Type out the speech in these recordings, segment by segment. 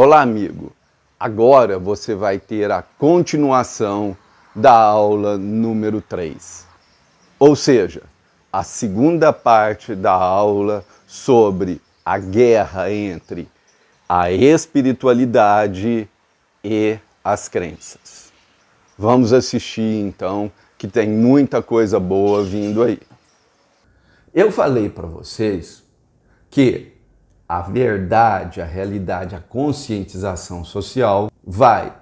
Olá, amigo! Agora você vai ter a continuação da aula número 3. Ou seja, a segunda parte da aula sobre a guerra entre a espiritualidade e as crenças. Vamos assistir então, que tem muita coisa boa vindo aí. Eu falei para vocês que a verdade, a realidade, a conscientização social vai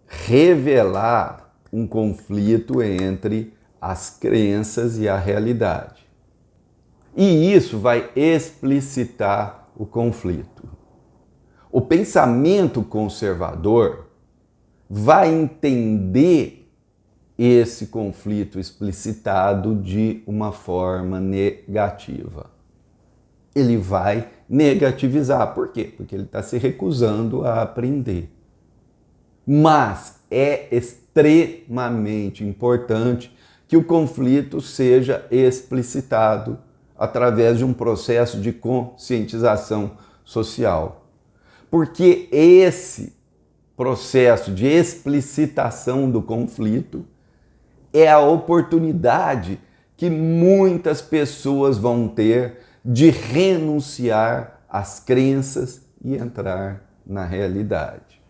revelar um conflito entre as crenças e a realidade. E isso vai explicitar o conflito. O pensamento conservador vai entender esse conflito explicitado de uma forma negativa. Ele vai negativizar. Por quê? Porque ele está se recusando a aprender. Mas é extremamente importante que o conflito seja explicitado através de um processo de conscientização social. Porque esse processo de explicitação do conflito é a oportunidade que muitas pessoas vão ter de renunciar às crenças e entrar na realidade.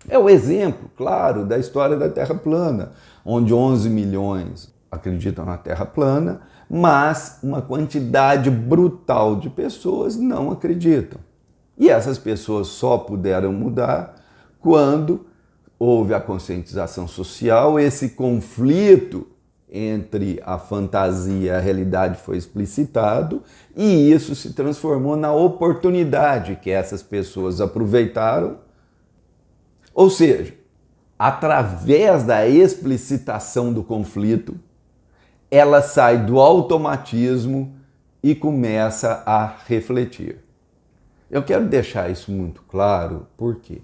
É o exemplo, claro, da história da Terra plana, onde 11 milhões acreditam na Terra plana, mas uma quantidade brutal de pessoas não acreditam. E essas pessoas só puderam mudar quando houve a conscientização social, esse conflito entre a fantasia e a realidade foi explicitado e isso se transformou na oportunidade que essas pessoas aproveitaram. Ou seja, através da explicitação do conflito, ela sai do automatismo e começa a refletir. Eu quero deixar isso muito claro, por quê?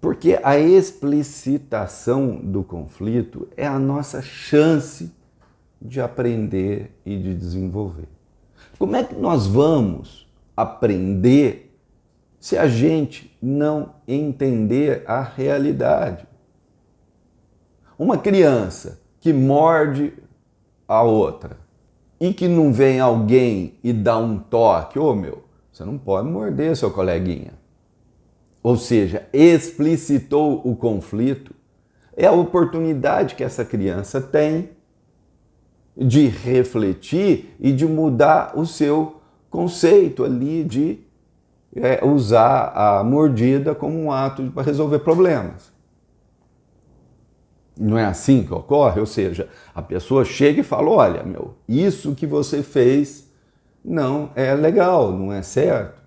Porque a explicitação do conflito é a nossa chance de aprender e de desenvolver. Como é que nós vamos aprender se a gente não entender a realidade? Uma criança que morde a outra e que não vem alguém e dá um toque, você não pode morder seu coleguinha. Ou seja, explicitou o conflito, é a oportunidade que essa criança tem de refletir e de mudar o seu conceito ali de usar a mordida como um ato para resolver problemas. Não é assim que ocorre? Ou seja, a pessoa chega e fala, olha, isso que você fez não é legal, não é certo.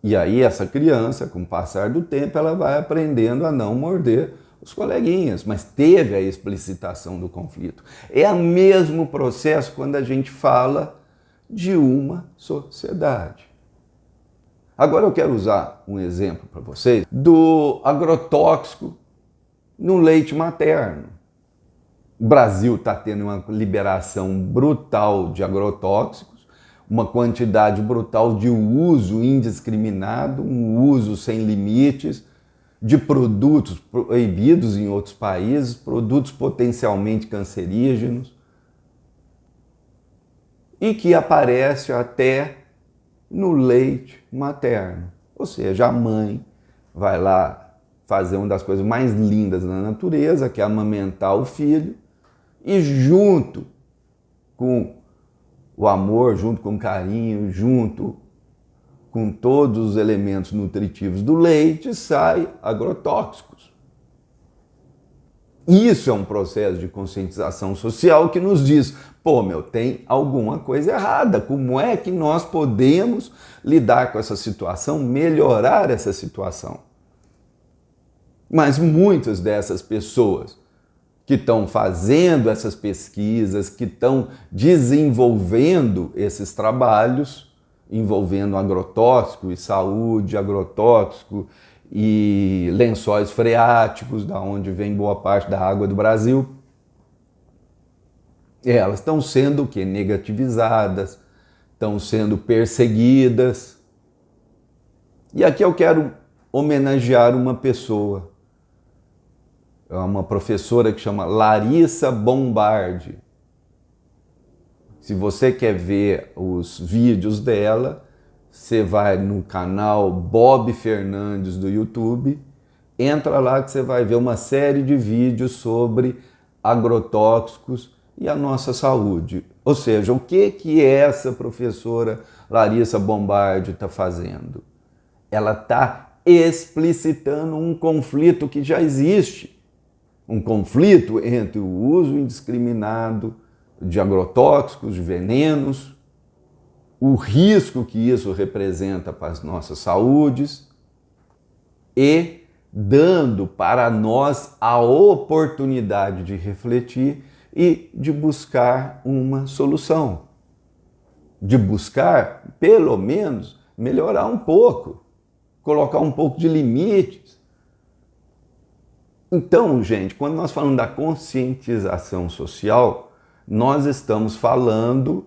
E aí essa criança, com o passar do tempo, ela vai aprendendo a não morder os coleguinhas, mas teve a explicitação do conflito. É o mesmo processo quando a gente fala de uma sociedade. Agora eu quero usar um exemplo para vocês do agrotóxico no leite materno. O Brasil está tendo uma liberação brutal de agrotóxicos, uma quantidade brutal de uso indiscriminado, um uso sem limites de produtos proibidos em outros países, produtos potencialmente cancerígenos, e que aparece até no leite materno. Ou seja, a mãe vai lá fazer uma das coisas mais lindas da natureza, que é amamentar o filho, e junto com o amor, junto com o carinho, junto com todos os elementos nutritivos do leite, sai agrotóxicos. Isso é um processo de conscientização social que nos diz, tem alguma coisa errada. Como é que nós podemos lidar com essa situação, melhorar essa situação? Mas muitas dessas pessoas que estão fazendo essas pesquisas, que estão desenvolvendo esses trabalhos, envolvendo agrotóxico e saúde, agrotóxico e lençóis freáticos, da onde vem boa parte da água do Brasil, elas estão sendo negativizadas, estão sendo perseguidas. E aqui eu quero homenagear uma pessoa, uma professora que chama Larissa Bombardi. Se você quer ver os vídeos dela, você vai no canal Bob Fernandes do YouTube, entra lá que você vai ver uma série de vídeos sobre agrotóxicos e a nossa saúde. Ou seja, o que essa professora Larissa Bombardi está fazendo? Ela está explicitando um conflito que já existe. Um conflito entre o uso indiscriminado de agrotóxicos, de venenos, o risco que isso representa para as nossas saúdes e dando para nós a oportunidade de refletir e de buscar uma solução. De buscar, pelo menos, melhorar um pouco, colocar um pouco de limites. Então, gente, quando nós falamos da conscientização social, nós estamos falando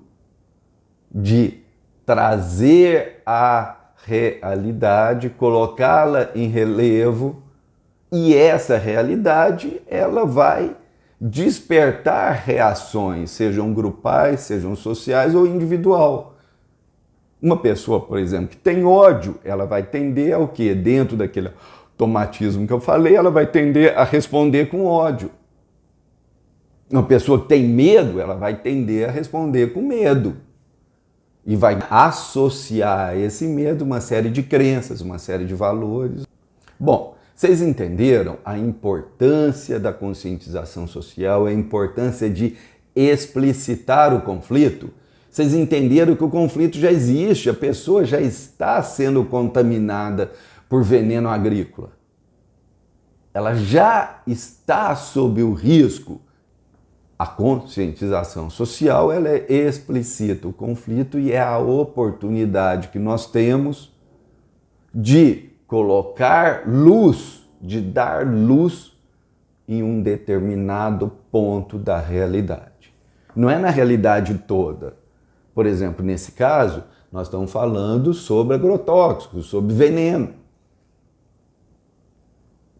de trazer a realidade, colocá-la em relevo, e essa realidade ela vai despertar reações, sejam grupais, sejam sociais ou individual. Uma pessoa, por exemplo, que tem ódio, ela vai tender ao quê? Dentro daquele automatismo que eu falei, ela vai tender a responder com ódio. Uma pessoa que tem medo, ela vai tender a responder com medo. E vai associar a esse medo uma série de crenças, uma série de valores. Bom, vocês entenderam a importância da conscientização social, a importância de explicitar o conflito? Vocês entenderam que o conflito já existe, a pessoa já está sendo contaminada por veneno agrícola. Ela já está sob o risco. A conscientização social ela explicita o conflito e é a oportunidade que nós temos de colocar luz, de dar luz em um determinado ponto da realidade. Não é na realidade toda. Por exemplo, nesse caso, nós estamos falando sobre agrotóxicos, sobre veneno.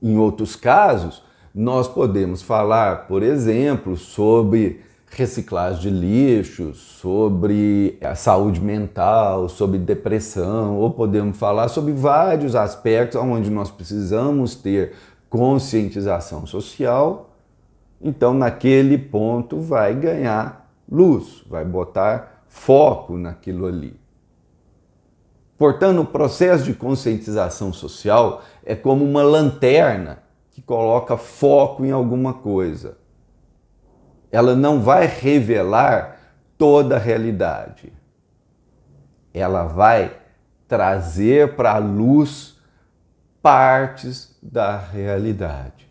Em outros casos, nós podemos falar, por exemplo, sobre reciclagem de lixo, sobre a saúde mental, sobre depressão, ou podemos falar sobre vários aspectos onde nós precisamos ter conscientização social. Então, naquele ponto, vai ganhar luz, vai botar foco naquilo ali. Portanto, o processo de conscientização social é como uma lanterna que coloca foco em alguma coisa. Ela não vai revelar toda a realidade. Ela vai trazer para a luz partes da realidade.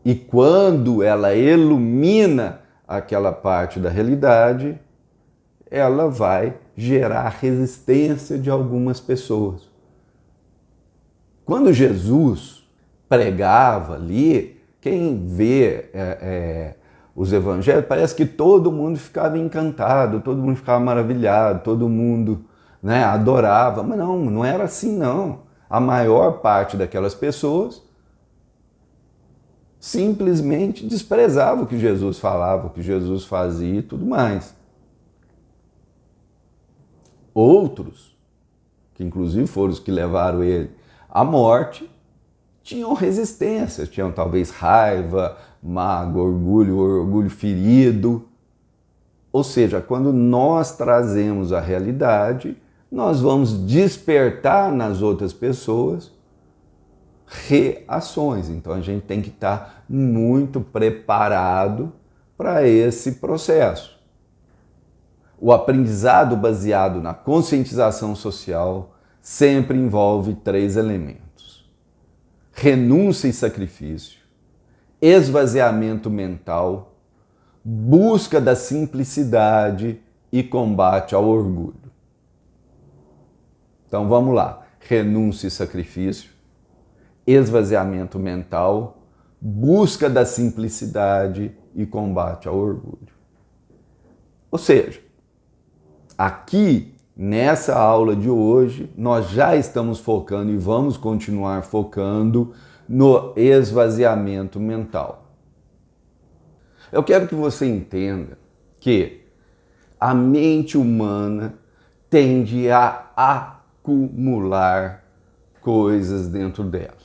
E quando ela ilumina aquela parte da realidade, ela vai gerar resistência de algumas pessoas. Quando Jesus pregava ali, quem vê os evangelhos, parece que todo mundo ficava encantado, todo mundo ficava maravilhado, todo mundo, né, adorava. Mas não era assim não. A maior parte daquelas pessoas simplesmente desprezava o que Jesus falava, o que Jesus fazia e tudo mais. Outros, que inclusive foram os que levaram ele à morte, tinham resistência, tinham talvez raiva, mágoa, orgulho ferido. Ou seja, quando nós trazemos a realidade, nós vamos despertar nas outras pessoas reações. Então a gente tem que estar muito preparado para esse processo. O aprendizado baseado na conscientização social sempre envolve 3 elementos: renúncia e sacrifício, esvaziamento mental, busca da simplicidade e combate ao orgulho. Então vamos lá: renúncia e sacrifício, esvaziamento mental, busca da simplicidade e combate ao orgulho. Ou seja, aqui nessa aula de hoje, nós já estamos focando e vamos continuar focando no esvaziamento mental. Eu quero que você entenda que a mente humana tende a acumular coisas dentro dela.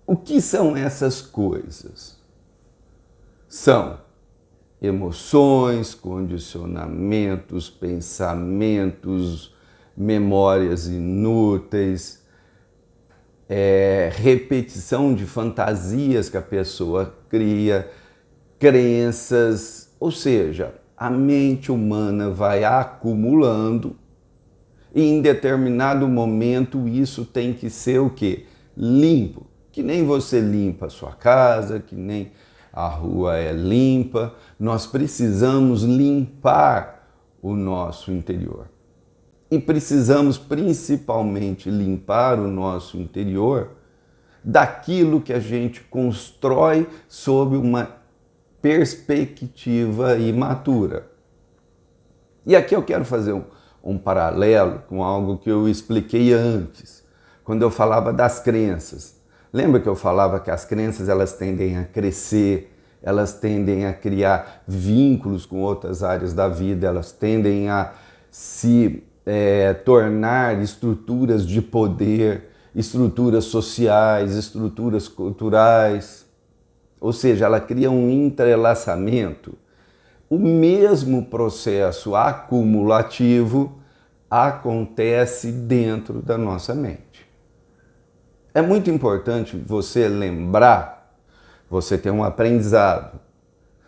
O que são essas coisas? São emoções, condicionamentos, pensamentos, memórias inúteis, repetição de fantasias que a pessoa cria, crenças, ou seja, a mente humana vai acumulando e em determinado momento isso tem que ser o quê? Limpo. Que nem você limpa a sua casa, que nem a rua é limpa. Nós precisamos limpar o nosso interior. E precisamos principalmente limpar o nosso interior daquilo que a gente constrói sob uma perspectiva imatura. E aqui eu quero fazer um paralelo com algo que eu expliquei antes, quando eu falava das crenças. Lembra que eu falava que as crenças elas tendem a crescer, elas tendem a criar vínculos com outras áreas da vida, elas tendem a se tornar estruturas de poder, estruturas sociais, estruturas culturais. Ou seja, ela cria um entrelaçamento. O mesmo processo acumulativo acontece dentro da nossa mente. É muito importante você lembrar, você ter um aprendizado,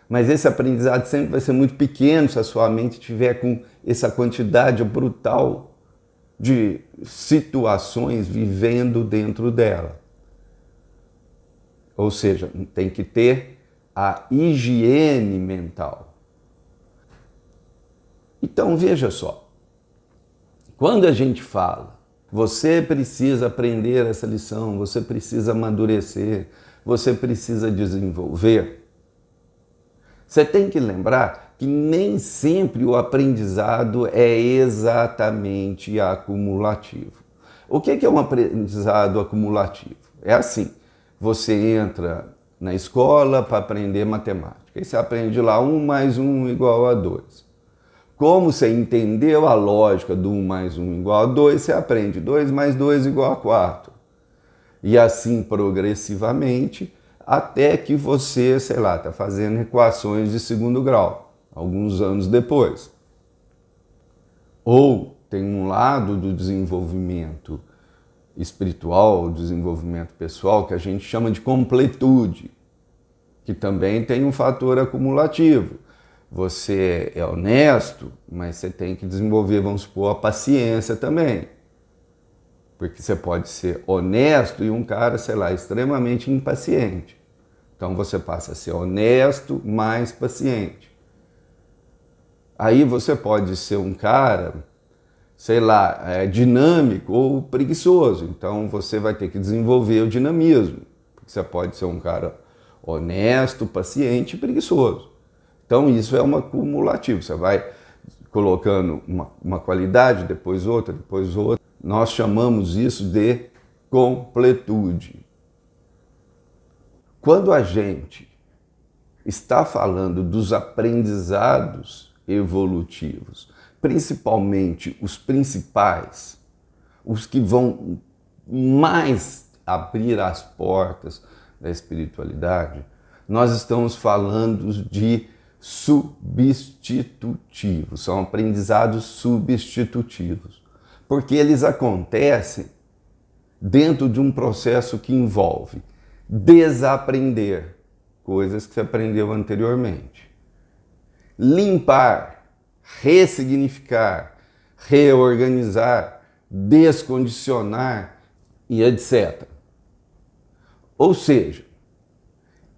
mas esse aprendizado sempre vai ser muito pequeno se a sua mente tiver com essa quantidade brutal de situações vivendo dentro dela. Ou seja, tem que ter a higiene mental. Então veja só, quando a gente fala, você precisa aprender essa lição, você precisa amadurecer, você precisa desenvolver. Você tem que lembrar que nem sempre o aprendizado é exatamente acumulativo. O que é um aprendizado acumulativo? É assim, você entra na escola para aprender matemática, e você aprende lá 1 mais 1 igual a 2. Como você entendeu a lógica do 1 mais 1 igual a 2, você aprende 2 mais 2 igual a 4. E assim progressivamente, até que você, sei lá, está fazendo equações de segundo grau, alguns anos depois. Ou tem um lado do desenvolvimento espiritual, desenvolvimento pessoal, que a gente chama de completude, que também tem um fator acumulativo. Você é honesto, mas você tem que desenvolver, vamos supor, a paciência também. Porque você pode ser honesto e um cara, sei lá, extremamente impaciente. Então você passa a ser honesto, mais paciente. Aí você pode ser um cara, sei lá, dinâmico ou preguiçoso. Então você vai ter que desenvolver o dinamismo. Porque você pode ser um cara honesto, paciente e preguiçoso. Então isso é um acumulativo, você vai colocando uma qualidade, depois outra, depois outra. Nós chamamos isso de completude. Quando a gente está falando dos aprendizados evolutivos, principalmente os principais, os que vão mais abrir as portas da espiritualidade, nós estamos falando de substitutivos, são aprendizados substitutivos, porque eles acontecem dentro de um processo que envolve desaprender coisas que você aprendeu anteriormente, limpar, ressignificar, reorganizar, descondicionar e etc. Ou seja,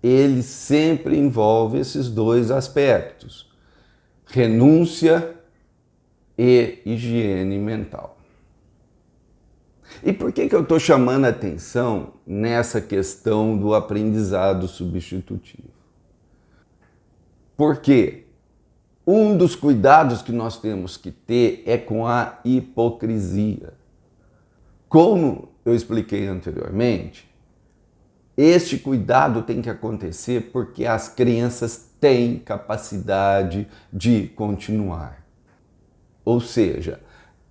ele sempre envolve esses dois aspectos, renúncia e higiene mental. E por que eu estou chamando a atenção nessa questão do aprendizado substitutivo? Porque Um dos cuidados que nós temos que ter é com a hipocrisia. Como eu expliquei anteriormente, este cuidado tem que acontecer porque as crenças têm capacidade de continuar. Ou seja,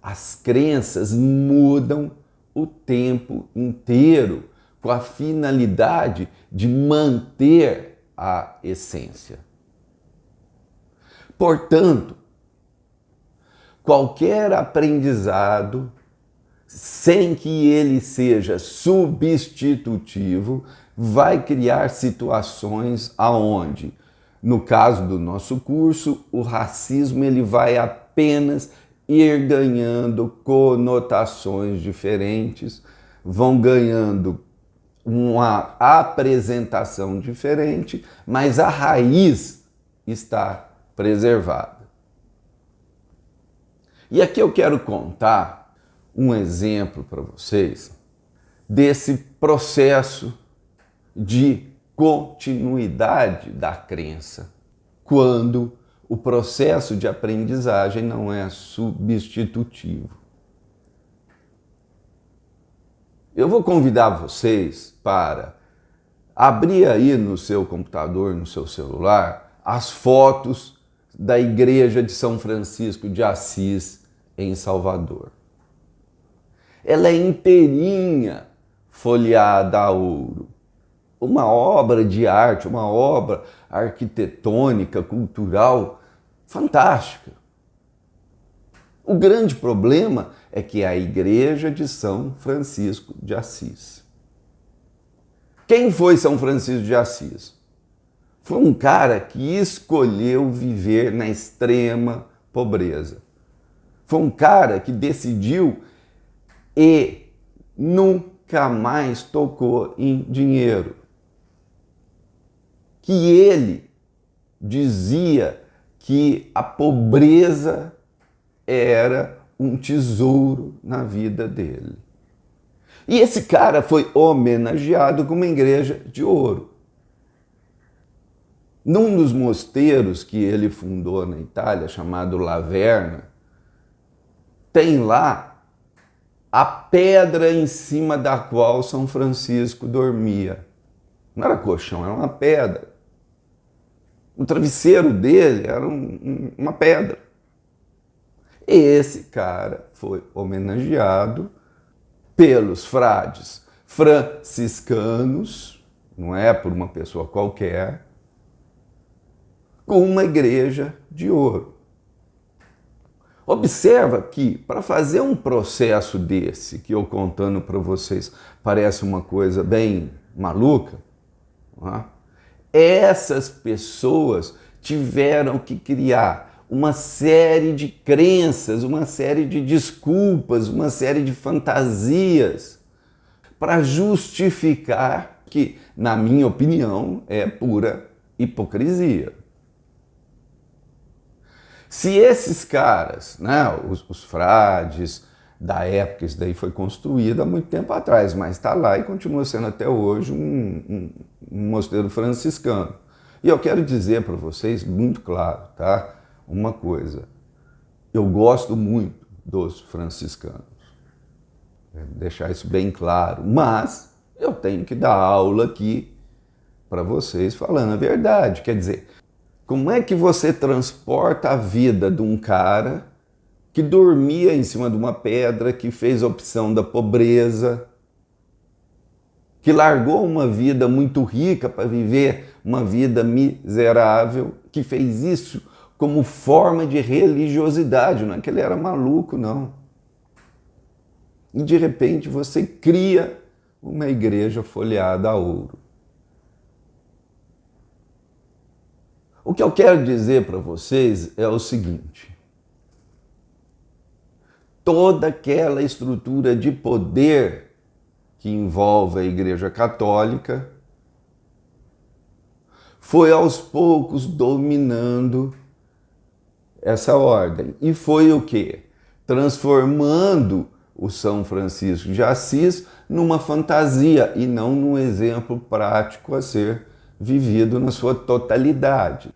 as crenças mudam o tempo inteiro com a finalidade de manter a essência. Portanto, qualquer aprendizado, sem que ele seja substitutivo, vai criar situações aonde, no caso do nosso curso, o racismo ele vai apenas ir ganhando conotações diferentes, vão ganhando uma apresentação diferente, mas a raiz está preservada. E aqui eu quero contar um exemplo para vocês desse processo de continuidade da crença, quando o processo de aprendizagem não é substitutivo. Eu vou convidar vocês para abrir aí no seu computador, no seu celular, as fotos da Igreja de São Francisco de Assis, em Salvador. Ela é inteirinha folheada a ouro. Uma obra de arte, uma obra arquitetônica, cultural, fantástica. O grande problema é que é a Igreja de São Francisco de Assis. Quem foi São Francisco de Assis? Foi um cara que escolheu viver na extrema pobreza. Foi um cara que decidiu e nunca mais tocou em dinheiro. Que ele dizia que a pobreza era um tesouro na vida dele. E esse cara foi homenageado com uma igreja de ouro. Num dos mosteiros que ele fundou na Itália, chamado Laverna, tem lá a pedra em cima da qual São Francisco dormia. Não era colchão, era uma pedra. O travesseiro dele era uma pedra. E esse cara foi homenageado pelos frades franciscanos, não é por uma pessoa qualquer, com uma igreja de ouro. Observa que, para fazer um processo desse, que eu contando para vocês parece uma coisa bem maluca, não é? Essas pessoas tiveram que criar uma série de crenças, uma série de desculpas, uma série de fantasias para justificar que, na minha opinião, é pura hipocrisia. Se esses caras, né, os frades da época, isso daí foi construído há muito tempo atrás, mas está lá e continua sendo até hoje um mosteiro franciscano. E eu quero dizer para vocês, muito claro, tá? Uma coisa, eu gosto muito dos franciscanos, deixar isso bem claro, mas eu tenho que dar aula aqui para vocês falando a verdade, quer dizer, como é que você transporta a vida de um cara que dormia em cima de uma pedra, que fez a opção da pobreza, que largou uma vida muito rica para viver uma vida miserável, que fez isso como forma de religiosidade, não é que ele era maluco, não. E de repente você cria uma igreja folheada a ouro. O que eu quero dizer para vocês é o seguinte: toda aquela estrutura de poder que envolve a Igreja Católica foi aos poucos dominando essa ordem. E foi o quê? Transformando o São Francisco de Assis numa fantasia e não num exemplo prático a ser vivido na sua totalidade.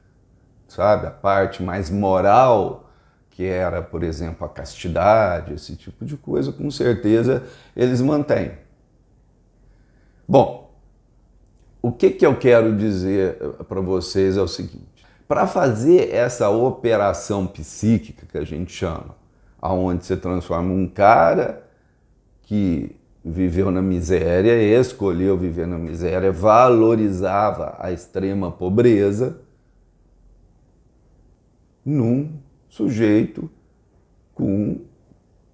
sabe? A parte mais moral, que era, por exemplo, a castidade, esse tipo de coisa, com certeza eles mantêm. Bom, o que eu quero dizer para vocês é o seguinte: para fazer essa operação psíquica que a gente chama, aonde você transforma um cara que viveu na miséria, escolheu viver na miséria, valorizava a extrema pobreza, num sujeito com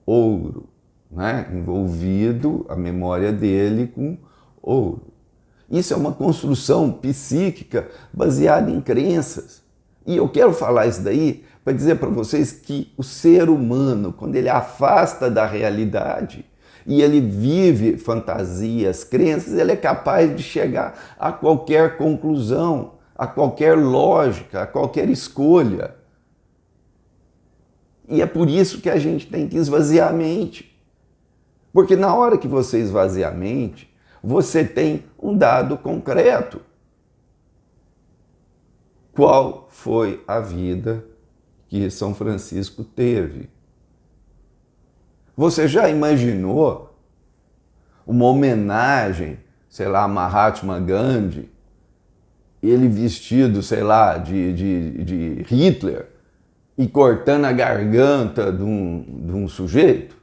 ouro, né? Envolvido a memória dele com ouro. Isso é uma construção psíquica baseada em crenças. E eu quero falar isso daí para dizer para vocês que o ser humano, quando ele afasta da realidade e ele vive fantasias, crenças, ele é capaz de chegar a qualquer conclusão, a qualquer lógica, a qualquer escolha. E é por isso que a gente tem que esvaziar a mente. Porque na hora que você esvazia a mente, você tem um dado concreto. Qual foi a vida que São Francisco teve? Você já imaginou uma homenagem, sei lá, a Mahatma Gandhi, ele vestido, sei lá, de Hitler e cortando a garganta de um sujeito?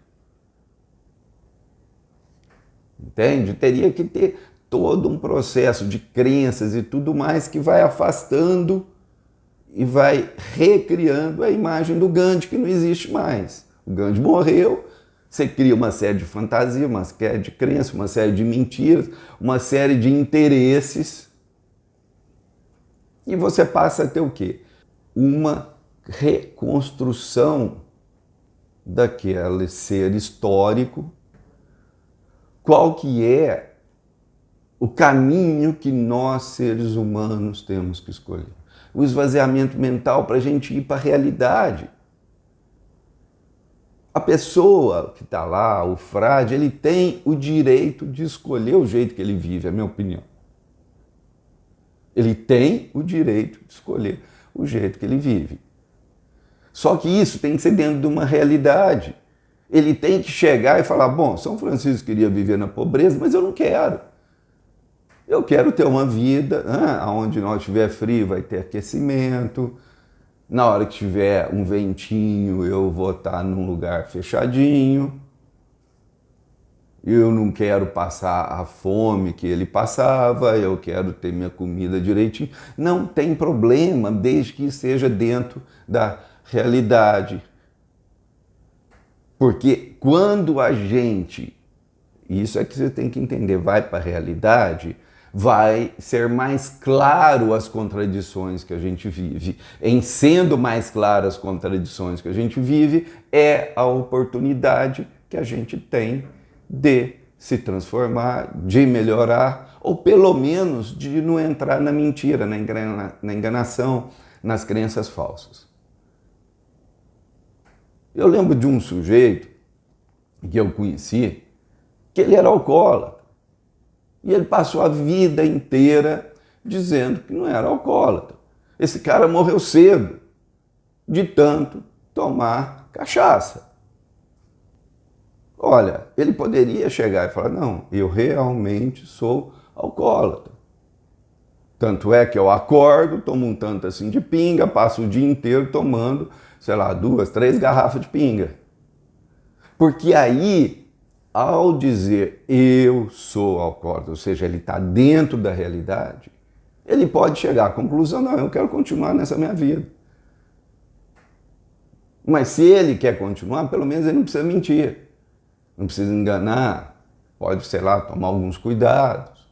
Entende? Teria que ter todo um processo de crenças e tudo mais que vai afastando e vai recriando a imagem do Gandhi, que não existe mais. O Gandhi morreu, você cria uma série de fantasias, uma série de crenças, uma série de mentiras, uma série de interesses, e você passa a ter o quê? Uma reconstrução daquele ser histórico. Qual que é o caminho que nós, seres humanos, temos que escolher? O esvaziamento mental para a gente ir para a realidade. A pessoa que está lá, o frade, ele tem o direito de escolher o jeito que ele vive, é a minha opinião. Ele tem o direito de escolher o jeito que ele vive. Só que isso tem que ser dentro de uma realidade. Ele tem que chegar e falar, bom, São Francisco queria viver na pobreza, mas eu não quero. Eu quero ter uma vida, onde nós tiver frio vai ter aquecimento, na hora que tiver um ventinho eu vou estar num lugar fechadinho, eu não quero passar a fome que ele passava, eu quero ter minha comida direitinho. Não tem problema, desde que seja dentro da realidade. Porque quando a gente, isso é que você tem que entender, vai para a realidade, vai ser mais claro as contradições que a gente vive. Em sendo mais claras as contradições que a gente vive, é a oportunidade que a gente tem de se transformar, de melhorar, ou pelo menos de não entrar na mentira, na enganação, nas crenças falsas. Eu lembro de um sujeito que eu conheci, que ele era alcoólatra. E ele passou a vida inteira dizendo que não era alcoólatra. Esse cara morreu cedo, de tanto tomar cachaça. Olha, ele poderia chegar e falar, não, eu realmente sou alcoólatra. Tanto é que eu acordo, tomo um tanto assim de pinga, passo o dia inteiro tomando, sei lá, 2, 3 garrafas de pinga. Porque aí, ao dizer eu sou alcoólatra, ou seja, ele está dentro da realidade, ele pode chegar à conclusão, não, eu quero continuar nessa minha vida. Mas se ele quer continuar, pelo menos ele não precisa mentir, não precisa enganar, pode, sei lá, tomar alguns cuidados.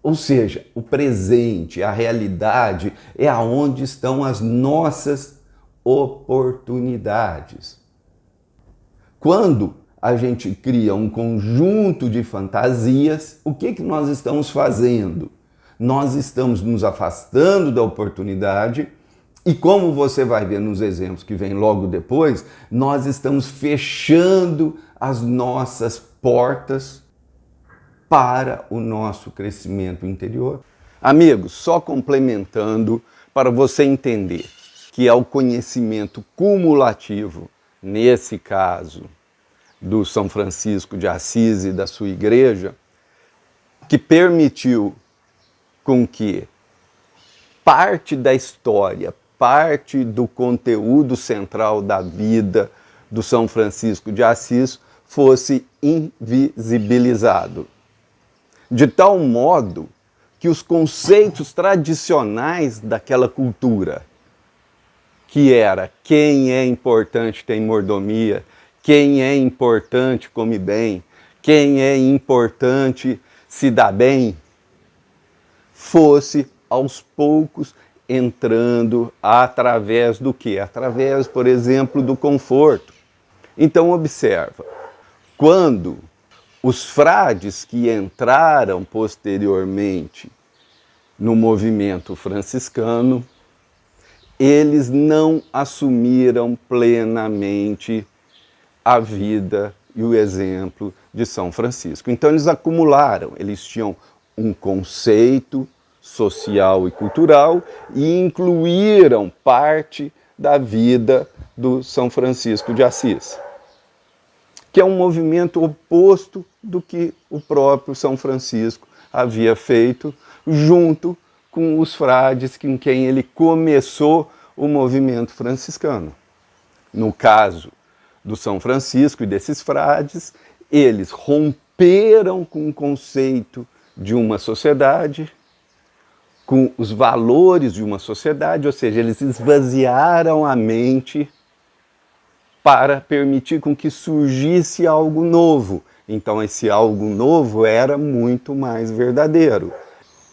Ou seja, o presente, a realidade é aonde estão as nossas oportunidades. Quando a gente cria um conjunto de fantasias, o que nós estamos fazendo? Nós estamos nos afastando da oportunidade e, como você vai ver nos exemplos que vêm logo depois, nós estamos fechando as nossas portas para o nosso crescimento interior. Amigos, só complementando para você entender. que é o conhecimento cumulativo, nesse caso do São Francisco de Assis e da sua igreja, que permitiu com que parte da história, parte do conteúdo central da vida do São Francisco de Assis fosse invisibilizado. De tal modo que os conceitos tradicionais daquela cultura, que era quem é importante tem mordomia, quem é importante come bem, quem é importante se dá bem, fosse aos poucos entrando através do quê? Através, por exemplo, do conforto. Então observa, quando os frades que entraram posteriormente no movimento franciscano, eles não assumiram plenamente a vida e o exemplo de São Francisco. Então eles acumularam, eles tinham um conceito social e cultural e incluíram parte da vida do São Francisco de Assis, que é um movimento oposto do que o próprio São Francisco havia feito junto com os frades com quem ele começou o movimento franciscano. No caso do São Francisco e desses frades, eles romperam com o conceito de uma sociedade, com os valores de uma sociedade, ou seja, eles esvaziaram a mente para permitir com que surgisse algo novo. Então esse algo novo era muito mais verdadeiro.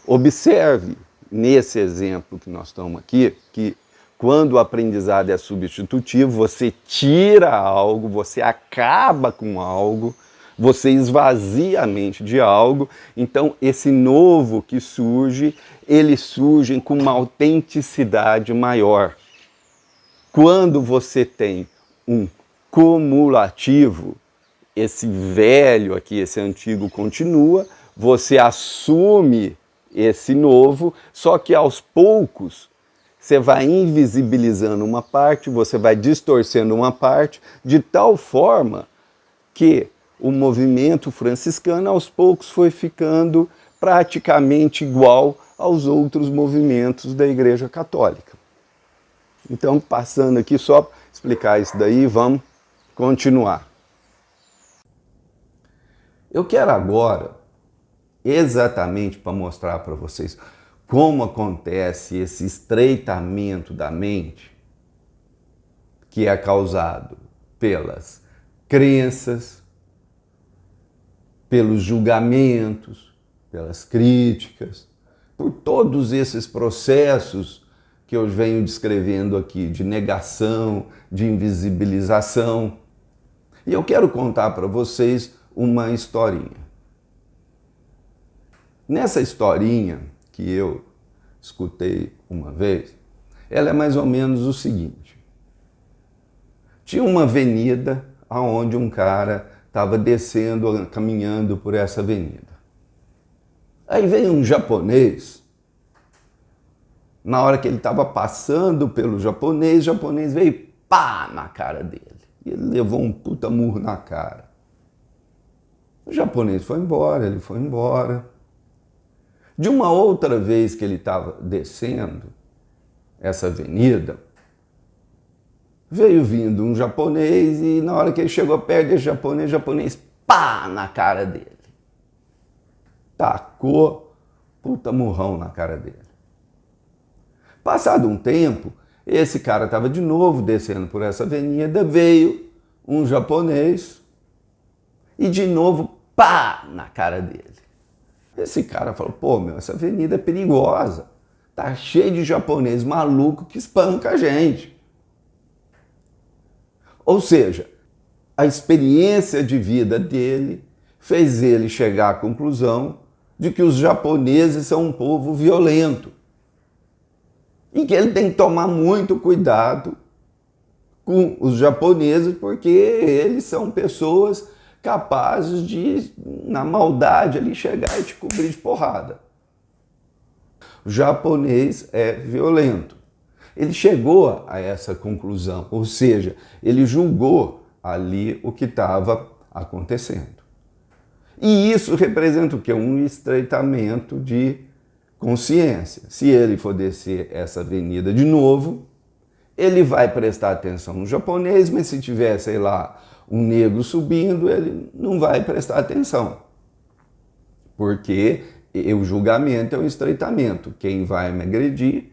Observe, nesse exemplo que nós estamos aqui, que quando o aprendizado é substitutivo, você tira algo, você acaba com algo, você esvazia a mente de algo, então esse novo que surge, ele surge com uma autenticidade maior. Quando você tem um cumulativo, esse velho aqui, esse antigo continua, você assume esse novo, só que aos poucos você vai invisibilizando uma parte, você vai distorcendo uma parte, de tal forma que o movimento franciscano aos poucos foi ficando praticamente igual aos outros movimentos da Igreja Católica. Então, passando aqui só para explicar isso daí, vamos continuar. Eu quero agora, exatamente para mostrar para vocês como acontece esse estreitamento da mente, que é causado pelas crenças, pelos julgamentos, pelas críticas, por todos esses processos que eu venho descrevendo aqui, de negação, de invisibilização. E eu quero contar para vocês uma historinha. Nessa historinha que eu escutei uma vez, ela é mais ou menos o seguinte. Tinha uma avenida onde um cara estava descendo, caminhando por essa avenida. Aí veio um japonês. Na hora que ele estava passando pelo japonês, o japonês veio pá na cara dele. E ele levou um puta murro na cara. O japonês foi embora, ele foi embora. De uma outra vez que ele estava descendo essa avenida, veio vindo um japonês e na hora que ele chegou perto desse japonês, o japonês pá na cara dele. Tacou puta murrão na cara dele. Passado um tempo, esse cara estava de novo descendo por essa avenida, veio um japonês e de novo pá na cara dele. Esse cara falou, pô, meu, essa avenida é perigosa, tá cheio de japonês maluco que espanca a gente. Ou seja, a experiência de vida dele fez ele chegar à conclusão de que os japoneses são um povo violento e que ele tem que tomar muito cuidado com os japoneses porque eles são pessoas capazes de, na maldade, ali chegar e te cobrir de porrada. O japonês é violento. Ele chegou a essa conclusão, ou seja, ele julgou ali o que estava acontecendo. E isso representa o quê? Um estreitamento de consciência. Se ele for descer essa avenida de novo, ele vai prestar atenção no japonês, mas se tiver, sei lá, um negro subindo, ele não vai prestar atenção. Porque o julgamento é o estreitamento. Quem vai me agredir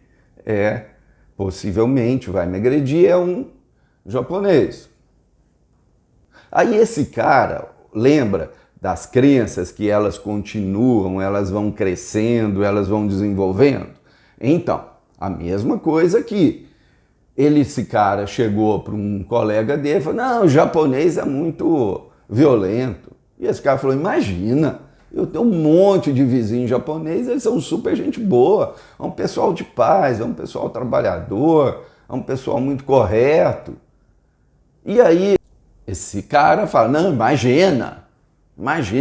possivelmente vai me agredir é um japonês. Aí esse cara, lembra das crenças que elas continuam, elas vão crescendo, elas vão desenvolvendo? Então, a mesma coisa aqui. Esse cara chegou para um colega dele e falou, não, o japonês é muito violento. E esse cara falou, imagina, eu tenho um monte de vizinhos japoneses, eles são super gente boa, é um pessoal de paz, é um pessoal trabalhador, é um pessoal muito correto. E aí esse cara fala, não, imagina,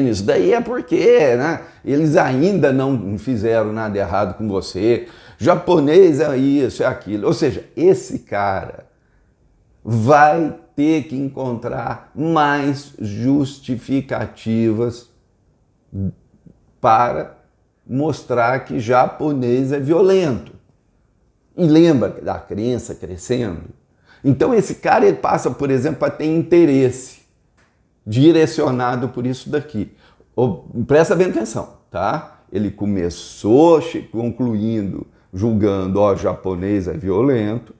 isso daí é porque, né, eles ainda não fizeram nada errado com você, japonês é isso, é aquilo. Ou seja, esse cara vai ter que encontrar mais justificativas para mostrar que japonês é violento. E lembra da crença crescendo? Então esse cara ele passa, por exemplo, a ter interesse direcionado por isso daqui. Presta bem atenção, tá? Ele começou concluindo, julgando, ó, japonês é violento.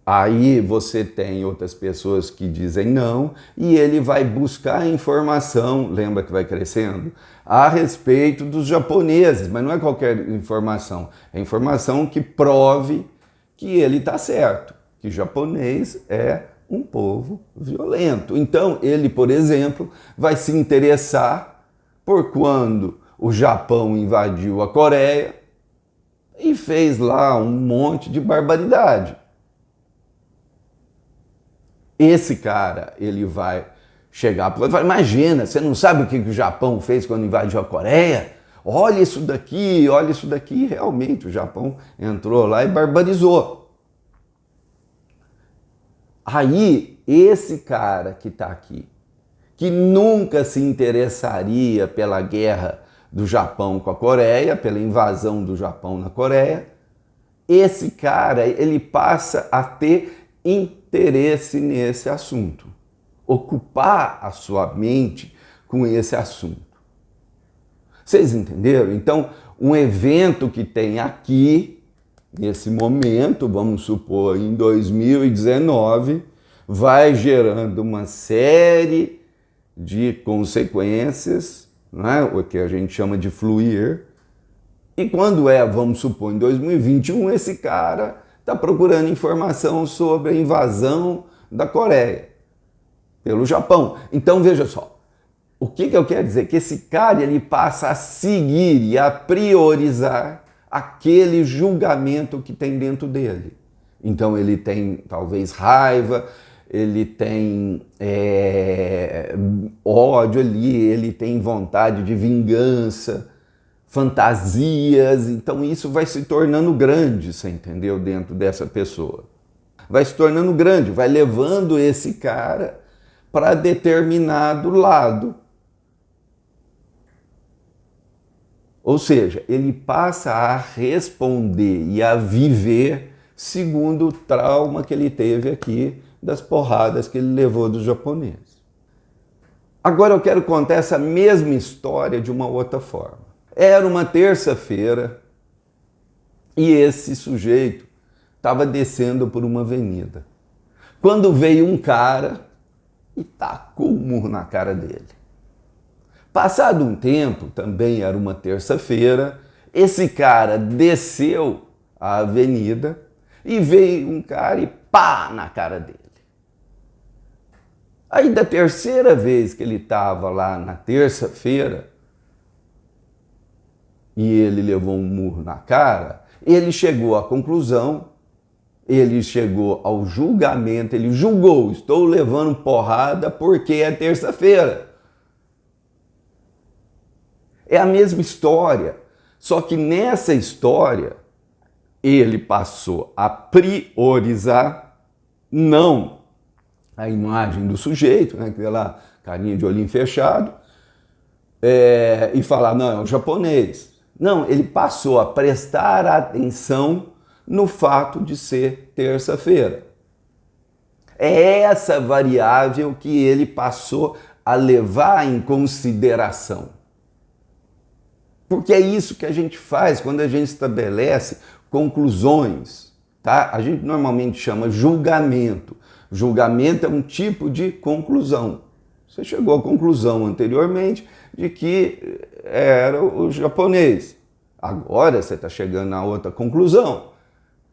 Aí você tem outras pessoas que dizem não, e ele vai buscar informação, lembra que vai crescendo, a respeito dos japoneses, mas não é qualquer informação, é informação que prove que ele está certo, que japonês é um povo violento. Então ele, por exemplo, vai se interessar por quando o Japão invadiu a Coreia e fez lá um monte de barbaridade. Esse cara, ele vai chegar para ele e falar, imagina, você não sabe o que o Japão fez quando invadiu a Coreia? Olha isso daqui, olha isso daqui. E realmente o Japão entrou lá e barbarizou. Aí, esse cara que está aqui, que nunca se interessaria pela guerra do Japão com a Coreia, pela invasão do Japão na Coreia, esse cara, ele passa a ter interesse nesse assunto, ocupar a sua mente com esse assunto. Vocês entenderam? Então, um evento que tem aqui, nesse momento, vamos supor, em 2019, vai gerando uma série de consequências, né? O que a gente chama de fluir. E quando vamos supor, em 2021, esse cara está procurando informação sobre a invasão da Coreia pelo Japão. Então veja só, o que eu quero dizer? Que esse cara ele passa a seguir e a priorizar aquele julgamento que tem dentro dele. Então ele tem talvez raiva, ele tem ódio ali, ele tem vontade de vingança, fantasias, então isso vai se tornando grande, você entendeu? Dentro dessa pessoa. Vai se tornando grande, vai levando esse cara para determinado lado. Ou seja, ele passa a responder e a viver segundo o trauma que ele teve aqui, das porradas que ele levou dos japoneses. Agora eu quero contar essa mesma história de uma outra forma. Era uma terça-feira e esse sujeito estava descendo por uma avenida, quando veio um cara e tacou um murro na cara dele. Passado um tempo, também era uma terça-feira, esse cara desceu a avenida e veio um cara e pá na cara dele. Aí da terceira vez que ele estava lá na terça-feira, e ele levou um murro na cara, ele chegou à conclusão, ele chegou ao julgamento, ele julgou, estou levando porrada porque é terça-feira. É a mesma história, só que nessa história, ele passou a priorizar não a imagem do sujeito, né, aquela carinha de olhinho fechado, e falar, não, é um japonês. Não, ele passou a prestar atenção no fato de ser terça-feira. É essa variável que ele passou a levar em consideração. Porque é isso que a gente faz quando a gente estabelece conclusões, tá? A gente normalmente chama julgamento. Julgamento é um tipo de conclusão. Você chegou à conclusão anteriormente de que era o japonês. Agora você está chegando a outra conclusão,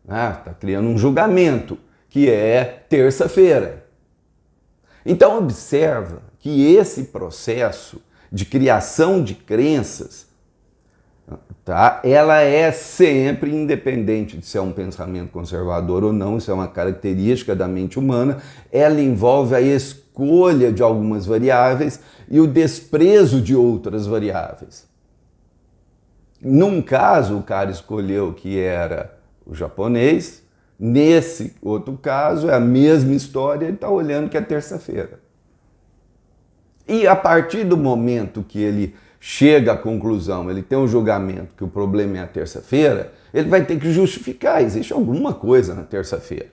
né? Está criando um julgamento, que é terça-feira. Então observa que esse processo de criação de crenças, tá? Ela é sempre independente de se é um pensamento conservador ou não, isso é uma característica da mente humana, ela envolve a escolha de algumas variáveis e o desprezo de outras variáveis. Num caso, o cara escolheu que era o japonês, nesse outro caso é a mesma história, ele está olhando que é terça-feira. E a partir do momento que ele chega à conclusão, ele tem um julgamento que o problema é a terça-feira, ele vai ter que justificar, existe alguma coisa na terça-feira.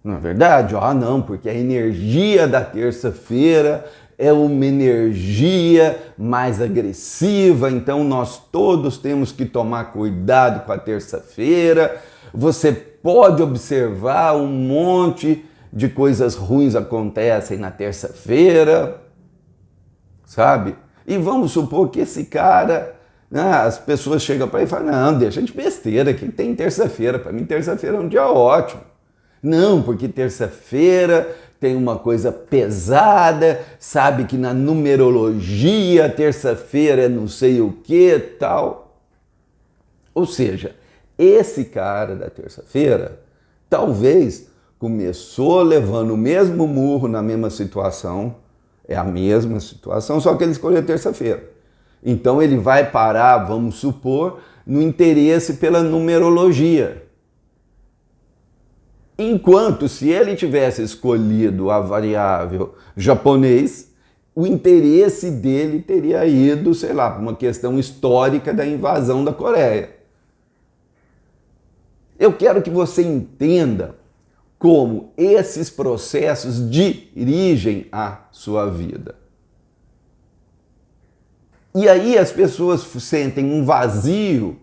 Não é verdade? Ah, não, porque a energia da terça-feira é uma energia mais agressiva, então nós todos temos que tomar cuidado com a terça-feira. Você pode observar um monte de coisas ruins acontecem na terça-feira, sabe? E vamos supor que esse cara, né, as pessoas chegam para ele e falam, não, deixa de besteira, que tem terça-feira, para mim terça-feira é um dia ótimo. Não, porque terça-feira tem uma coisa pesada, sabe que na numerologia terça-feira é não sei o que tal. Ou seja, esse cara da terça-feira talvez começou levando o mesmo murro na mesma situação, é a mesma situação, só que ele escolheu terça-feira. Então ele vai parar, vamos supor, no interesse pela numerologia. Enquanto se ele tivesse escolhido a variável japonês, o interesse dele teria ido, sei lá, para uma questão histórica da invasão da Coreia. Eu quero que você entenda como esses processos dirigem a sua vida. E aí as pessoas sentem um vazio.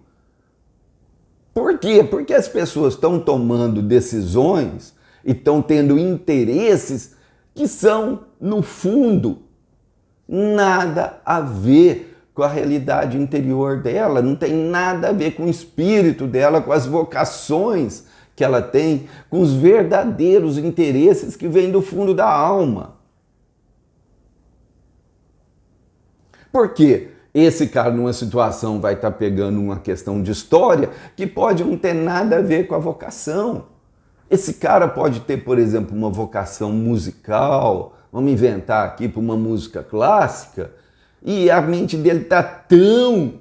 Por quê? Porque as pessoas estão tomando decisões e estão tendo interesses que são, no fundo, nada a ver com a realidade interior dela, não tem nada a ver com o espírito dela, com as vocações que ela tem, com os verdadeiros interesses que vêm do fundo da alma. Por quê? Esse cara numa situação vai estar pegando uma questão de história que pode não ter nada a ver com a vocação. Esse cara pode ter, por exemplo, uma vocação musical, vamos inventar aqui para uma música clássica, e a mente dele está tão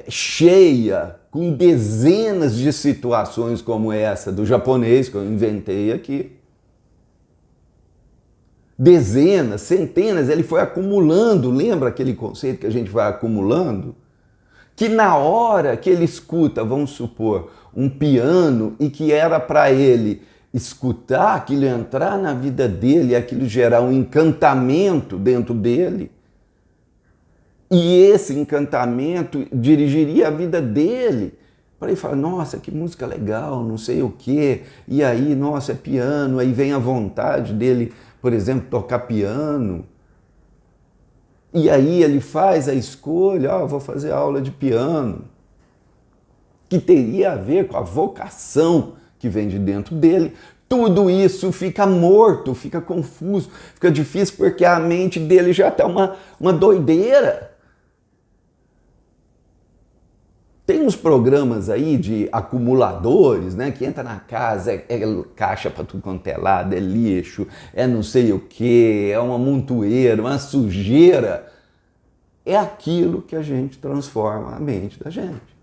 cheia, com dezenas de situações como essa do japonês que eu inventei aqui. Dezenas, centenas, ele foi acumulando, lembra aquele conceito que a gente vai acumulando? Que na hora que ele escuta, vamos supor, um piano e que era para ele escutar aquilo, entrar na vida dele, aquilo gerar um encantamento dentro dele, e esse encantamento dirigiria a vida dele, para ele falar, nossa, que música legal, não sei o quê, e aí, nossa, é piano, aí vem a vontade dele, por exemplo, tocar piano, e aí ele faz a escolha, vou fazer aula de piano, que teria a ver com a vocação que vem de dentro dele. Tudo isso fica morto, fica confuso, fica difícil porque a mente dele já está uma doideira. Tem uns programas aí de acumuladores, né, que entra na casa, é caixa para tudo quanto é lado, é lixo, é não sei o que, é uma montoeira, uma sujeira. É aquilo que a gente transforma a mente da gente.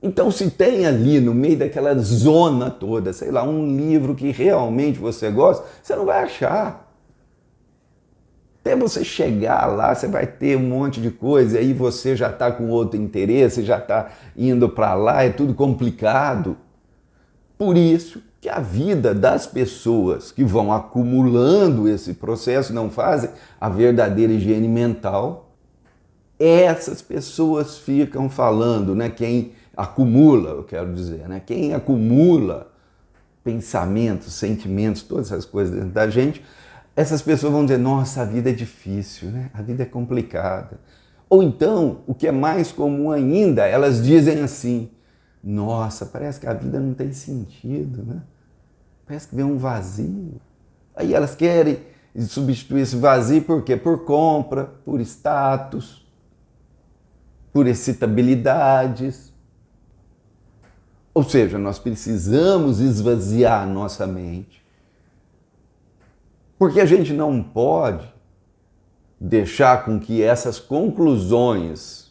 Então, se tem ali no meio daquela zona toda, sei lá, um livro que realmente você gosta, você não vai achar. Até você chegar lá, você vai ter um monte de coisa, e aí você já está com outro interesse, já está indo para lá, é tudo complicado. Por isso que a vida das pessoas que vão acumulando esse processo, não fazem a verdadeira higiene mental, essas pessoas ficam falando, né? Quem acumula, eu quero dizer, né? Quem acumula pensamentos, sentimentos, todas essas coisas dentro da gente, essas pessoas vão dizer, nossa, a vida é difícil, né? A vida é complicada. Ou então, o que é mais comum ainda, elas dizem assim, nossa, parece que a vida não tem sentido, né? Parece que vem um vazio. Aí elas querem substituir esse vazio por quê? Por compra, por status, por excitabilidades. Ou seja, nós precisamos esvaziar a nossa mente. Porque a gente não pode deixar com que essas conclusões,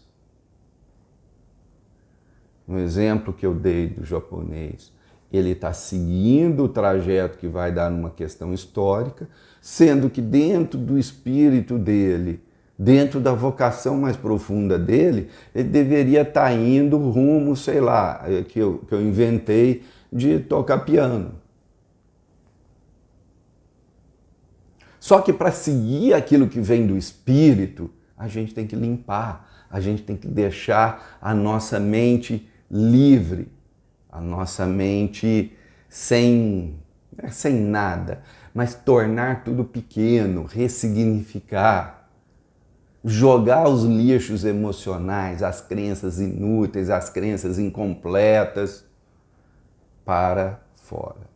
no exemplo que eu dei do japonês, ele está seguindo o trajeto que vai dar numa questão histórica, sendo que dentro do espírito dele, dentro da vocação mais profunda dele, ele deveria estar indo rumo, sei lá, que eu inventei, de tocar piano. Só que para seguir aquilo que vem do espírito, a gente tem que limpar, a gente tem que deixar a nossa mente livre, a nossa mente sem nada, mas tornar tudo pequeno, ressignificar, jogar os lixos emocionais, as crenças inúteis, as crenças incompletas para fora.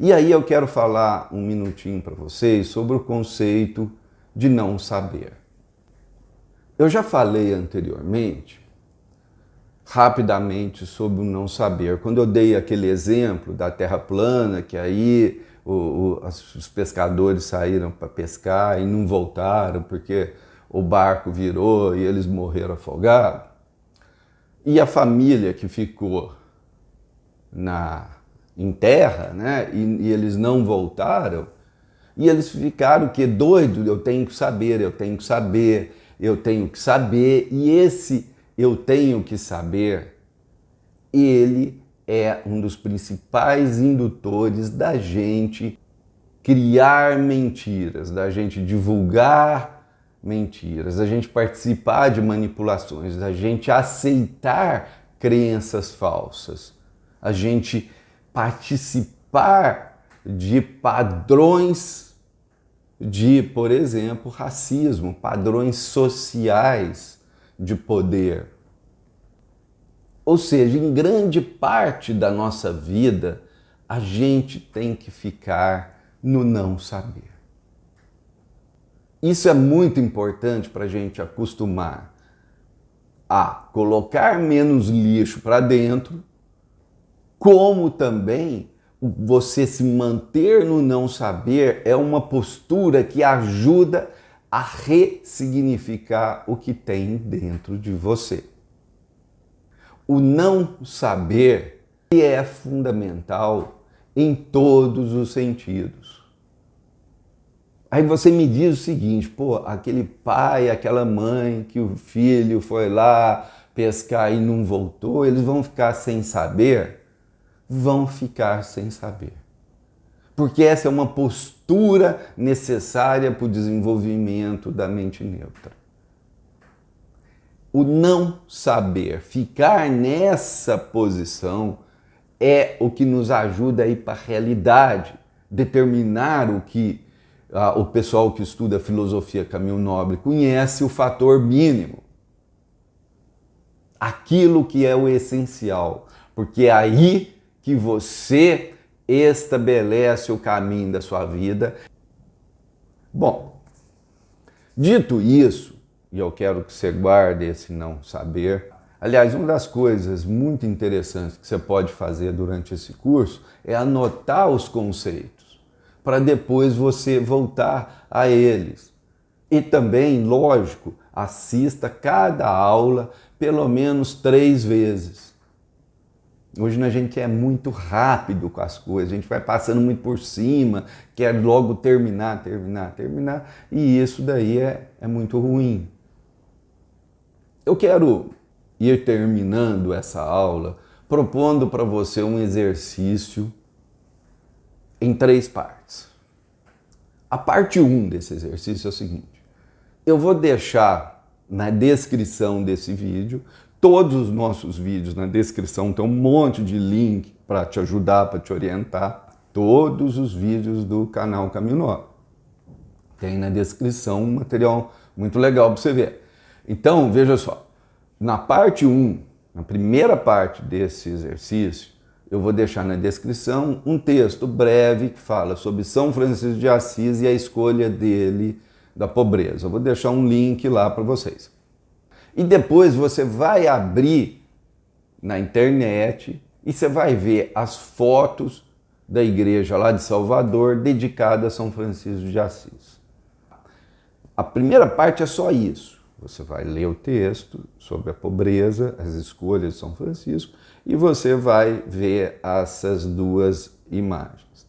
E aí eu quero falar um minutinho para vocês sobre o conceito de não saber. Eu já falei anteriormente, rapidamente, sobre o não saber. Quando eu dei aquele exemplo da terra plana, que aí os pescadores saíram para pescar e não voltaram porque o barco virou e eles morreram afogados, e a família que ficou em terra, né? E eles não voltaram, e eles ficaram que doido, eu tenho que saber, eu tenho que saber, eu tenho que saber, e esse eu tenho que saber, ele é um dos principais indutores da gente criar mentiras, da gente divulgar mentiras, da gente participar de manipulações, da gente aceitar crenças falsas, a gente participar de padrões de, por exemplo, racismo, padrões sociais de poder. Ou seja, em grande parte da nossa vida, a gente tem que ficar no não saber. Isso é muito importante para a gente acostumar a colocar menos lixo para dentro, como também você se manter no não saber é uma postura que ajuda a ressignificar o que tem dentro de você. O não saber é fundamental em todos os sentidos. Aí você me diz o seguinte, pô, aquele pai, aquela mãe que o filho foi lá pescar e não voltou, eles vão ficar sem saber? Vão ficar sem saber. Porque essa é uma postura necessária para o desenvolvimento da mente neutra. O não saber, ficar nessa posição, é o que nos ajuda a ir para a realidade, determinar o que o pessoal que estuda filosofia caminho nobre conhece, o fator mínimo. Aquilo que é o essencial, porque é aí que você estabelece o caminho da sua vida. Bom, dito isso, e eu quero que você guarde esse não saber. Aliás, uma das coisas muito interessantes que você pode fazer durante esse curso é anotar os conceitos, para depois você voltar a eles. E também, lógico, assista cada aula pelo menos 3 vezes. Hoje a gente é muito rápido com as coisas, a gente vai passando muito por cima, quer logo terminar, e isso daí é muito ruim. Eu quero ir terminando essa aula propondo para você um exercício em 3 partes. A parte 1 desse exercício é o seguinte: eu vou deixar na descrição desse vídeo, todos os nossos vídeos na descrição, tem um monte de link para te ajudar, para te orientar, todos os vídeos do canal Caminho Nobre. Tem na descrição um material muito legal para você ver. Então, veja só, na parte 1, na primeira parte desse exercício, eu vou deixar na descrição um texto breve que fala sobre São Francisco de Assis e a escolha dele da pobreza. Eu vou deixar um link lá para vocês. E depois você vai abrir na internet e você vai ver as fotos da igreja lá de Salvador dedicada a São Francisco de Assis. A primeira parte é só isso. Você vai ler o texto sobre a pobreza, as escolhas de São Francisco, e você vai ver essas 2 imagens.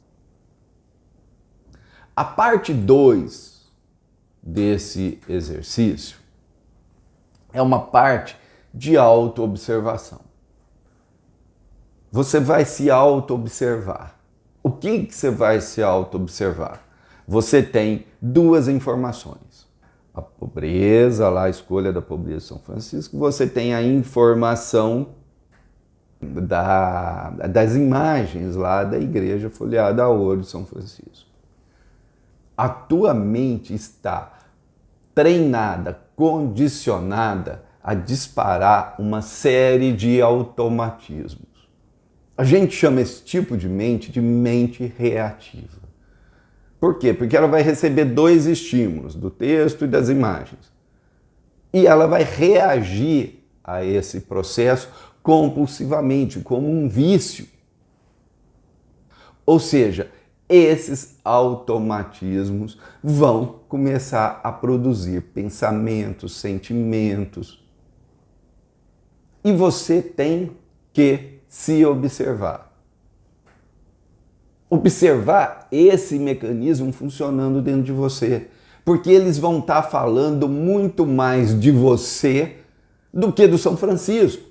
A parte 2 desse exercício é uma parte de autoobservação. Você vai se auto-observar. O que você vai se auto-observar? Você tem 2 informações. A pobreza, lá a escolha da pobreza de São Francisco. Você tem a informação das imagens lá da igreja folheada a ouro de São Francisco. A tua mente está treinada, condicionada a disparar uma série de automatismos. A gente chama esse tipo de mente reativa. Por quê? Porque ela vai receber 2 estímulos, do texto e das imagens. E ela vai reagir a esse processo compulsivamente, como um vício. Ou seja, esses automatismos vão começar a produzir pensamentos, sentimentos. E você tem que se observar. Observar esse mecanismo funcionando dentro de você. Porque eles vão estar falando muito mais de você do que do São Francisco.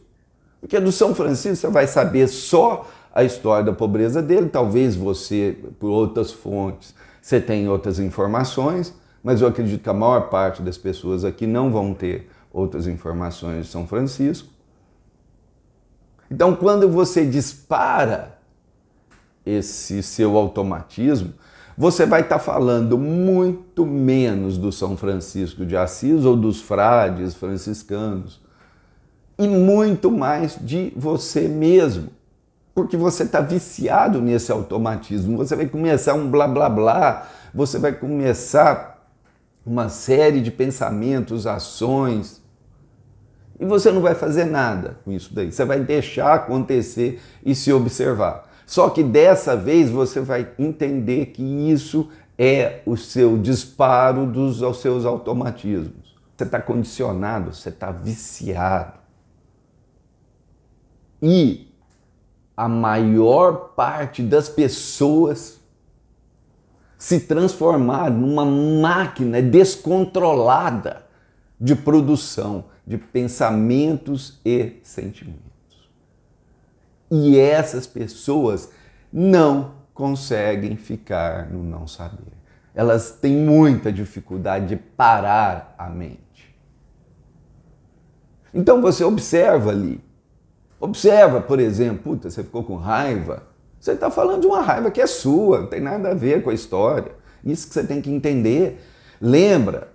Porque do São Francisco você vai saber só a história da pobreza dele, talvez você, por outras fontes, você tenha outras informações, mas eu acredito que a maior parte das pessoas aqui não vão ter outras informações de São Francisco. Então, quando você dispara esse seu automatismo, você vai estar falando muito menos do São Francisco de Assis ou dos frades franciscanos e muito mais de você mesmo, porque você está viciado nesse automatismo. Você vai começar um blá blá blá, você vai começar uma série de pensamentos, ações, e você não vai fazer nada com isso daí. Você vai deixar acontecer e se observar. Só que dessa vez você vai entender que isso é o seu disparo aos seus automatismos. Você está condicionado, você está viciado. E a maior parte das pessoas se transformaram numa máquina descontrolada de produção de pensamentos e sentimentos. E essas pessoas não conseguem ficar no não saber. Elas têm muita dificuldade de parar a mente. Então você observa ali. Observa, por exemplo, puta, você ficou com raiva. Você está falando de uma raiva que é sua, não tem nada a ver com a história. Isso que você tem que entender. Lembra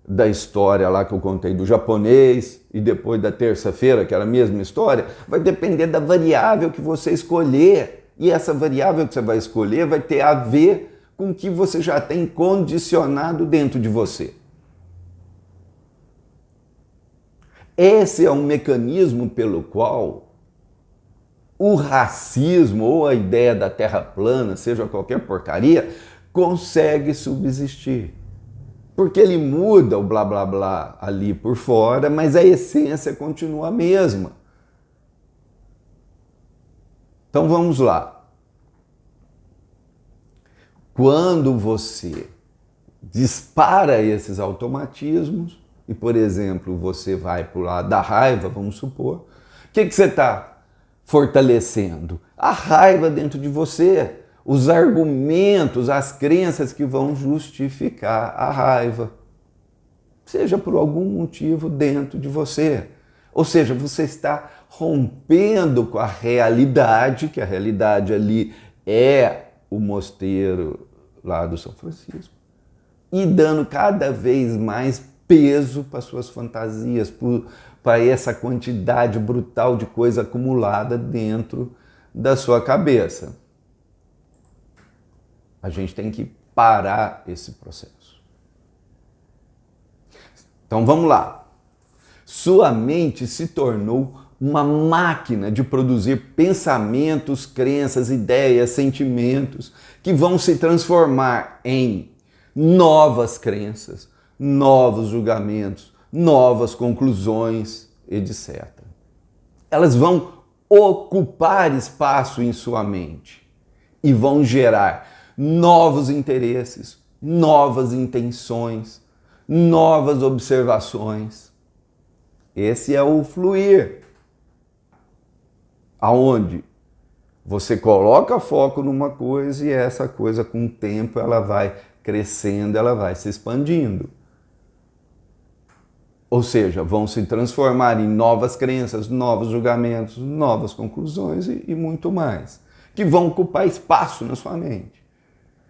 da história lá que eu contei do japonês e depois da terça-feira, que era a mesma história? Vai depender da variável que você escolher. E essa variável que você vai escolher vai ter a ver com o que você já tem condicionado dentro de você. Esse é um mecanismo pelo qual o racismo ou a ideia da terra plana, seja qualquer porcaria, consegue subsistir. Porque ele muda o blá blá blá ali por fora, mas a essência continua a mesma. Então vamos lá. Quando você dispara esses automatismos, e por exemplo, você vai para o lado da raiva, vamos supor, o que você está fortalecendo? A raiva dentro de você, os argumentos, as crenças que vão justificar a raiva, seja por algum motivo dentro de você. Ou seja, você está rompendo com a realidade, que a realidade ali é o mosteiro lá do São Francisco, e dando cada vez mais peso para suas fantasias, para essa quantidade brutal de coisa acumulada dentro da sua cabeça. A gente tem que parar esse processo. Então vamos lá. Sua mente se tornou uma máquina de produzir pensamentos, crenças, ideias, sentimentos que vão se transformar em novas crenças, novos julgamentos, novas conclusões, etc. Elas vão ocupar espaço em sua mente e vão gerar novos interesses, novas intenções, novas observações. Esse é o fluir, aonde você coloca foco numa coisa e essa coisa com o tempo ela vai crescendo, ela vai se expandindo. Ou seja, vão se transformar em novas crenças, novos julgamentos, novas conclusões e muito mais, que vão ocupar espaço na sua mente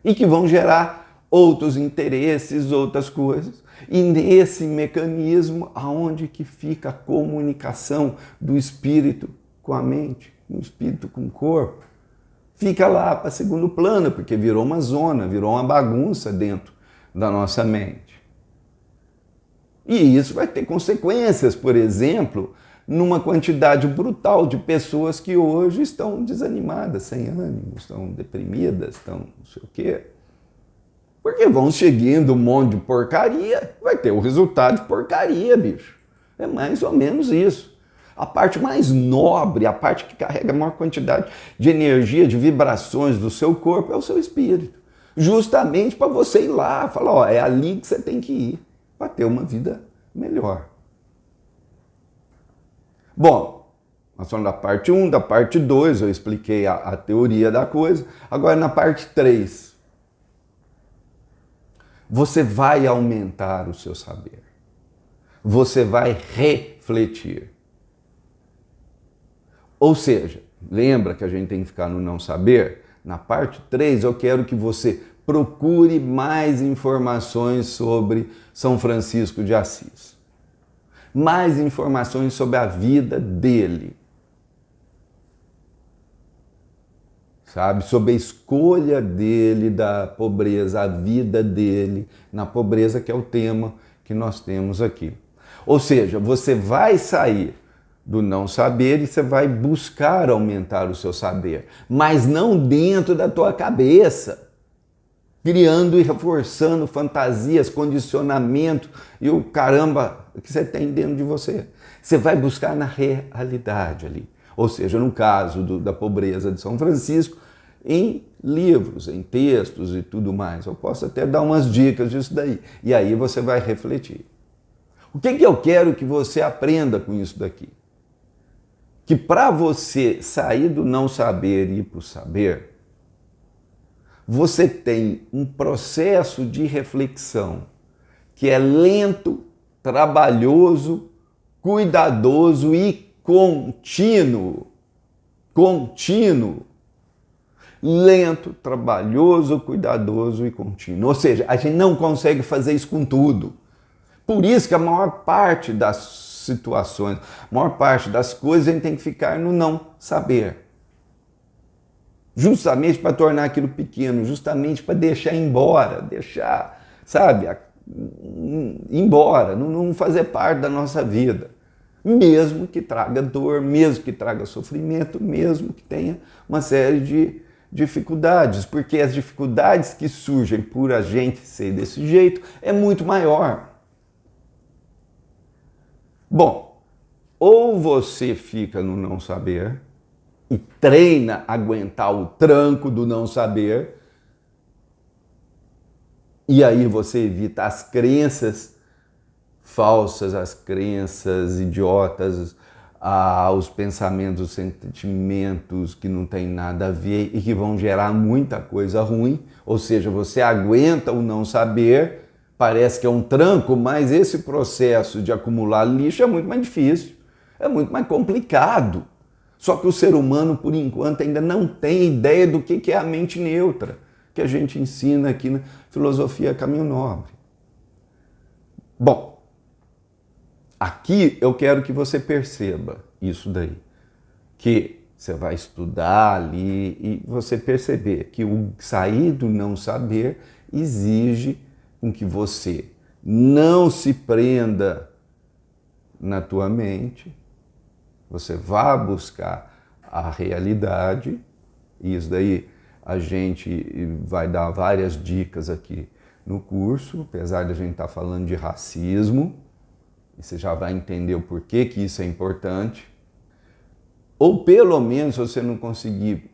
e que vão gerar outros interesses, outras coisas. E nesse mecanismo, aonde que fica a comunicação do espírito com a mente, do espírito com o corpo? Fica lá para segundo plano, porque virou uma zona, virou uma bagunça dentro da nossa mente. E isso vai ter consequências, por exemplo, numa quantidade brutal de pessoas que hoje estão desanimadas, sem ânimo, estão deprimidas, estão não sei o quê. Porque vão seguindo um monte de porcaria, vai ter o resultado de porcaria, bicho. É mais ou menos isso. A parte mais nobre, a parte que carrega a maior quantidade de energia, de vibrações do seu corpo é o seu espírito. Justamente para você ir lá, falar, ó, é ali que você tem que ir para ter uma vida melhor. Bom, nós falamos da parte 1, da parte 2, eu expliquei a teoria da coisa. Agora na parte 3. Você vai aumentar o seu saber. Você vai refletir. Ou seja, lembra que a gente tem que ficar no não saber? Na parte 3, eu quero que você procure mais informações sobre São Francisco de Assis. Mais informações sobre a vida dele. Sabe? Sobre a escolha dele da pobreza, a vida dele na pobreza, que é o tema que nós temos aqui. Ou seja, você vai sair do não saber e você vai buscar aumentar o seu saber, mas não dentro da tua cabeça, criando e reforçando fantasias, condicionamento e o caramba que você tem dentro de você. Você vai buscar na realidade ali. Ou seja, no caso da pobreza de São Francisco, em livros, em textos e tudo mais. Eu posso até dar umas dicas disso daí. E aí você vai refletir. O que eu quero que você aprenda com isso daqui? Que para você sair do não saber e ir para o saber, você tem um processo de reflexão que é lento, trabalhoso, cuidadoso e contínuo. Lento, trabalhoso, cuidadoso e contínuo. Ou seja, a gente não consegue fazer isso com tudo. Por isso que a maior parte das situações, a maior parte das coisas, a gente tem que ficar no não saber. Justamente para tornar aquilo pequeno, justamente para deixar embora, sabe, embora, não fazer parte da nossa vida. Mesmo que traga dor, mesmo que traga sofrimento, mesmo que tenha uma série de dificuldades, porque as dificuldades que surgem por a gente ser desse jeito é muito maior. Bom, ou você fica no não saber e treina a aguentar o tranco do não saber, e aí você evita as crenças falsas, as crenças idiotas, os pensamentos, os sentimentos que não tem nada a ver e que vão gerar muita coisa ruim. Ou seja, você aguenta o não saber, parece que é um tranco, mas esse processo de acumular lixo é muito mais difícil, é muito mais complicado. Só que o ser humano, por enquanto, ainda não tem ideia do que é a mente neutra, que a gente ensina aqui na filosofia Caminho Nobre. Bom, aqui eu quero que você perceba isso daí, que você vai estudar ali e você perceber que o sair do não saber exige com que você não se prenda na tua mente, você vá buscar a realidade, e isso daí a gente vai dar várias dicas aqui no curso, apesar de a gente estar falando de racismo, e você já vai entender o porquê que isso é importante. Ou pelo menos, se você não conseguir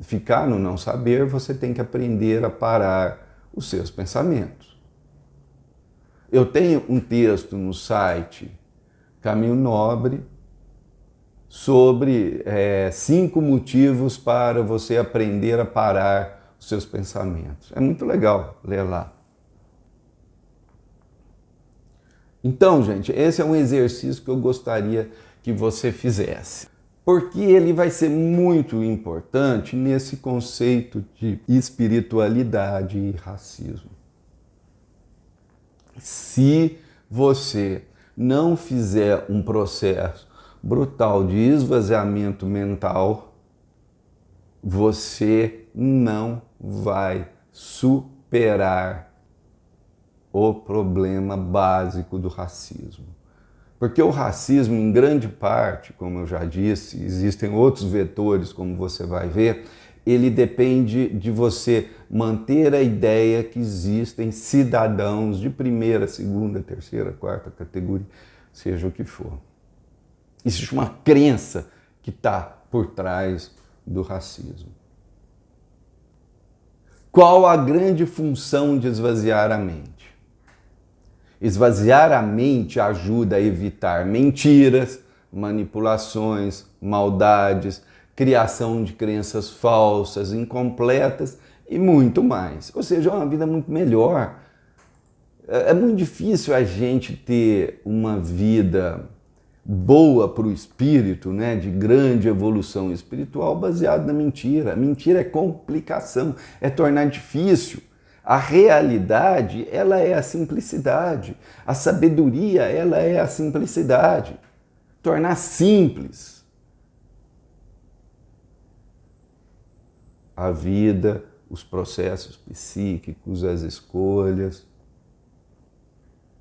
ficar no não saber, você tem que aprender a parar os seus pensamentos. Eu tenho um texto no site Caminho Nobre sobre 5 motivos para você aprender a parar os seus pensamentos. É muito legal ler lá. Então, gente, esse é um exercício que eu gostaria que você fizesse, porque ele vai ser muito importante nesse conceito de espiritualidade e racismo. Se você não fizer um processo brutal de esvaziamento mental, você não vai superar o problema básico do racismo. Porque o racismo, em grande parte, como eu já disse, existem outros vetores, como você vai ver, ele depende de você manter a ideia que existem cidadãos de primeira, segunda, terceira, quarta categoria, seja o que for. Existe uma crença que está por trás do racismo. Qual a grande função de esvaziar a mente? Esvaziar a mente ajuda a evitar mentiras, manipulações, maldades, criação de crenças falsas, incompletas e muito mais. Ou seja, é uma vida muito melhor. É muito difícil a gente ter uma vida boa para o espírito, né, de grande evolução espiritual baseada na mentira. A mentira é complicação, é tornar difícil. A realidade, ela é a simplicidade. A sabedoria, ela é a simplicidade. Tornar simples a vida, os processos psíquicos, as escolhas.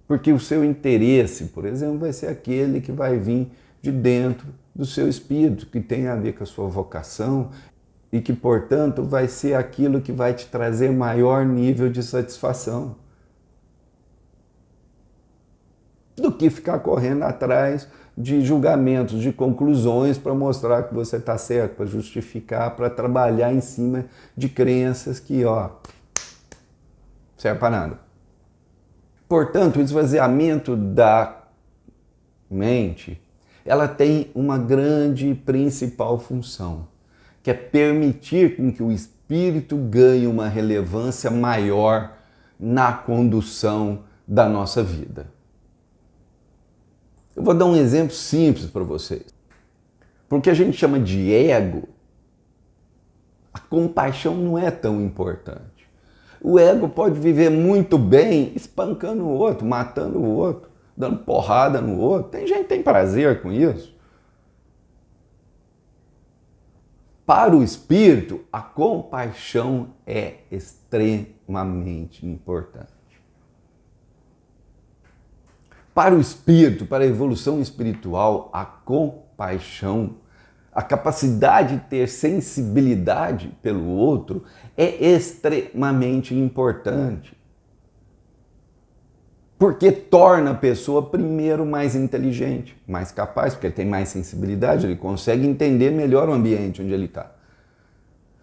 Porque o seu interesse, por exemplo, vai ser aquele que vai vir de dentro do seu espírito, que tem a ver com a sua vocação e que, portanto, vai ser aquilo que vai te trazer maior nível de satisfação do que ficar correndo atrás de julgamentos, de conclusões para mostrar que você está certo, para justificar, para trabalhar em cima de crenças que, serve para nada. Portanto, o esvaziamento da mente, ela tem uma grande e principal função, que é permitir com que o espírito ganhe uma relevância maior na condução da nossa vida. Eu vou dar um exemplo simples para vocês. Porque a gente chama de ego, a compaixão não é tão importante. O ego pode viver muito bem espancando o outro, matando o outro, dando porrada no outro. Tem gente que tem prazer com isso. Para o espírito, a compaixão é extremamente importante. Para o espírito, para a evolução espiritual, a compaixão A capacidade de ter sensibilidade pelo outro é extremamente importante. Porque torna a pessoa, primeiro, mais inteligente, mais capaz, porque ele tem mais sensibilidade, ele consegue entender melhor o ambiente onde ele está.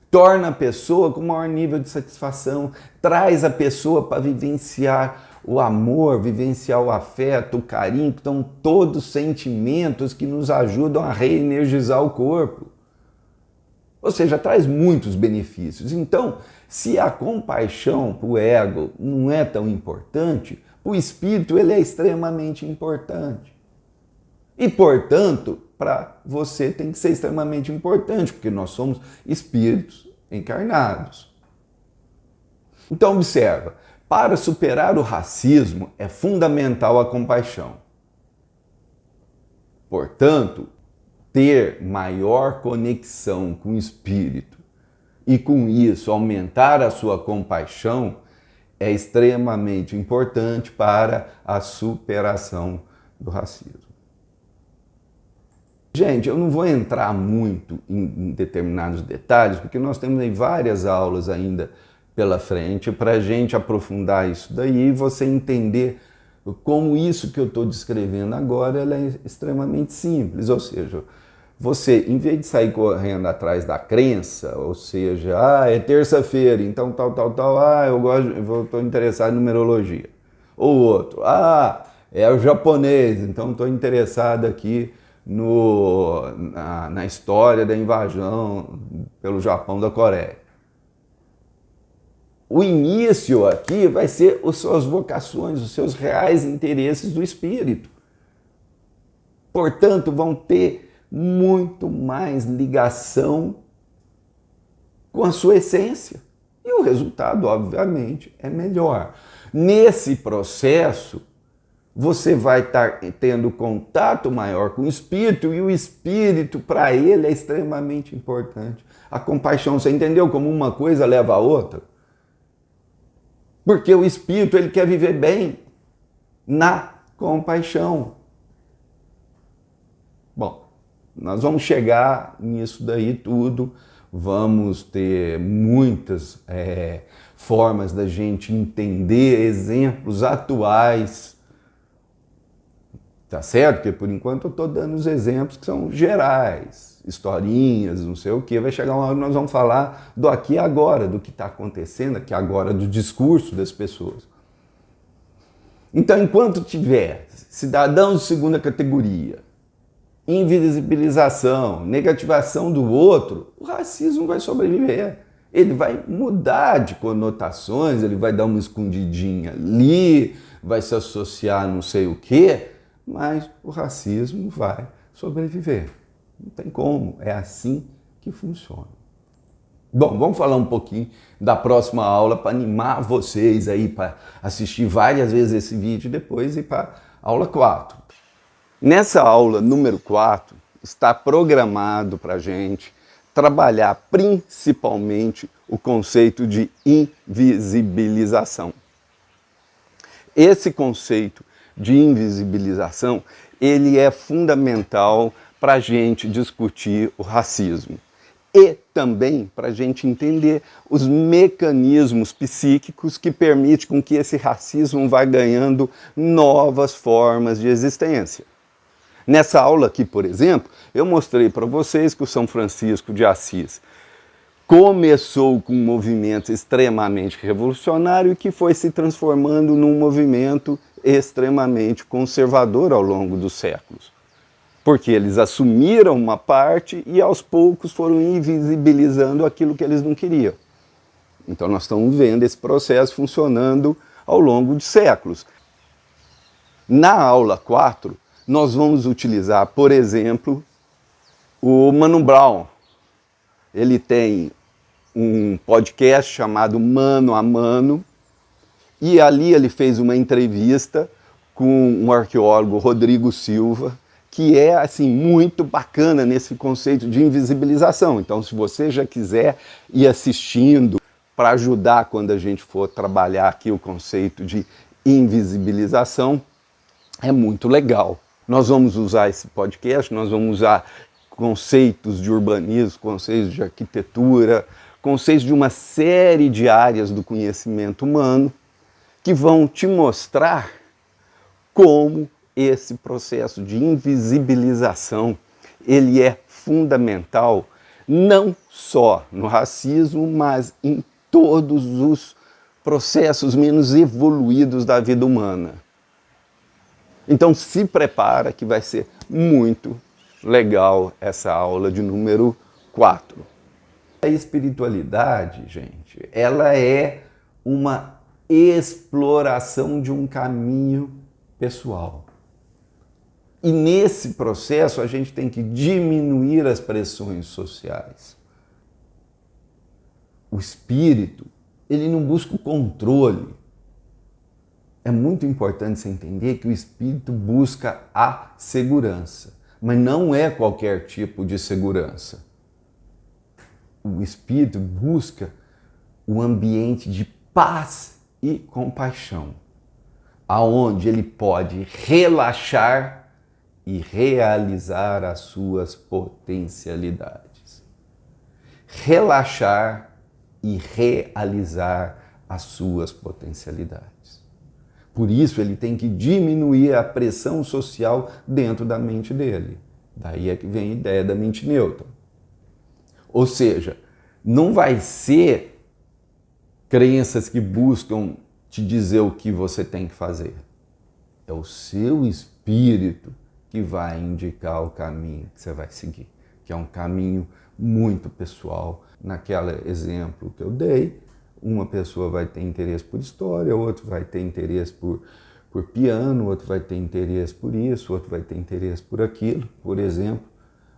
Torna a pessoa com maior nível de satisfação, traz a pessoa para vivenciar o amor, vivenciar o afeto, o carinho, que são todos sentimentos que nos ajudam a reenergizar o corpo. Ou seja, traz muitos benefícios. Então, se a compaixão para o ego não é tão importante, o espírito ele é extremamente importante. E, portanto, para você tem que ser extremamente importante, porque nós somos espíritos encarnados. Então, observa, para superar o racismo é fundamental a compaixão. Portanto, ter maior conexão com o espírito e, com isso, aumentar a sua compaixão é extremamente importante para a superação do racismo. Gente, eu não vou entrar muito em determinados detalhes, porque nós temos aí várias aulas ainda pela frente para a gente aprofundar isso daí e você entender como isso que eu estou descrevendo agora ela é extremamente simples. Ou seja, você, em vez de sair correndo atrás da crença, ou seja, é terça-feira, então tal, eu estou interessado em numerologia. Ou outro, é o japonês, então estou interessado aqui na história da invasão pelo Japão da Coreia. O início aqui vai ser as suas vocações, os seus reais interesses do espírito. Portanto, vão ter muito mais ligação com a sua essência. E o resultado, obviamente, é melhor. Nesse processo, você vai estar tendo contato maior com o espírito e o espírito, para ele, é extremamente importante. A compaixão, você entendeu como uma coisa leva a outra? Porque o espírito, ele quer viver bem na compaixão. Bom, nós vamos chegar nisso daí tudo, vamos ter muitas formas da gente entender exemplos atuais, tá certo? Porque por enquanto eu estou dando os exemplos que são gerais, historinhas, não sei o que, vai chegar uma hora que nós vamos falar do aqui e agora, do que está acontecendo aqui agora, do discurso das pessoas. Então, enquanto tiver cidadãos de segunda categoria, invisibilização, negativação do outro, o racismo vai sobreviver. Ele vai mudar de conotações, ele vai dar uma escondidinha ali, vai se associar a não sei o quê, mas o racismo vai sobreviver. Não tem como, é assim que funciona. Bom, vamos falar um pouquinho da próxima aula para animar vocês aí para assistir várias vezes esse vídeo depois e para a aula 4. Nessa aula número 4, está programado para a gente trabalhar principalmente o conceito de invisibilização. Esse conceito de invisibilização, ele é fundamental para a gente discutir o racismo e também para a gente entender os mecanismos psíquicos que permitem com que esse racismo vá ganhando novas formas de existência. Nessa aula aqui, por exemplo, eu mostrei para vocês que o São Francisco de Assis começou com um movimento extremamente revolucionário e que foi se transformando num movimento extremamente conservador ao longo dos séculos. Porque eles assumiram uma parte e aos poucos foram invisibilizando aquilo que eles não queriam. Então nós estamos vendo esse processo funcionando ao longo de séculos. Na aula 4, nós vamos utilizar, por exemplo, o Mano Brown. Ele tem um podcast chamado Mano a Mano, e ali ele fez uma entrevista com um arqueólogo, Rodrigo Silva, que é assim muito bacana nesse conceito de invisibilização. Então, se você já quiser ir assistindo para ajudar quando a gente for trabalhar aqui o conceito de invisibilização, é muito legal. Nós vamos usar esse podcast, nós vamos usar conceitos de urbanismo, conceitos de arquitetura, conceitos de uma série de áreas do conhecimento humano que vão te mostrar como esse processo de invisibilização ele é fundamental não só no racismo, mas em todos os processos menos evoluídos da vida humana. Então se prepara que vai ser muito legal essa aula de número 4. A espiritualidade, gente, ela é uma exploração de um caminho pessoal. E nesse processo a gente tem que diminuir as pressões sociais. O espírito, ele não busca o controle. É muito importante você entender que o espírito busca a segurança, mas não é qualquer tipo de segurança. O espírito busca um ambiente de paz e compaixão, aonde ele pode relaxar e realizar as suas potencialidades. Relaxar e realizar as suas potencialidades. Por isso ele tem que diminuir a pressão social dentro da mente dele. Daí é que vem a ideia da mente neutra. Ou seja, não vai ser crenças que buscam te dizer o que você tem que fazer. É o seu espírito que vai indicar o caminho que você vai seguir, que é um caminho muito pessoal. Naquele exemplo que eu dei, uma pessoa vai ter interesse por história, outro vai ter interesse por piano, outro vai ter interesse por isso, outro vai ter interesse por aquilo, por exemplo.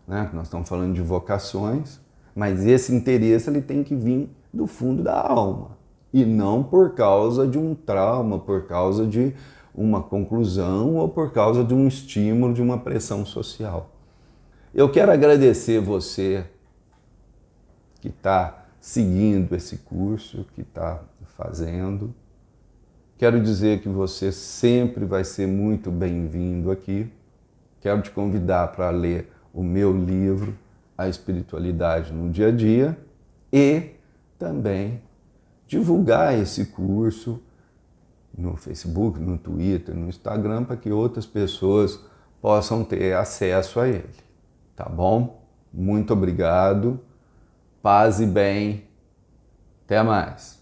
Né? Nós estamos falando de vocações, mas esse interesse ele tem que vir do fundo da alma, e não por causa de um trauma, por causa de uma conclusão ou por causa de um estímulo, de uma pressão social. Eu quero agradecer você que está seguindo esse curso, que está fazendo. Quero dizer que você sempre vai ser muito bem-vindo aqui. Quero te convidar para ler o meu livro, A Espiritualidade no Dia a Dia, e também divulgar esse curso no Facebook, no Twitter, no Instagram, para que outras pessoas possam ter acesso a ele. Tá bom? Muito obrigado. Paz e bem. Até mais.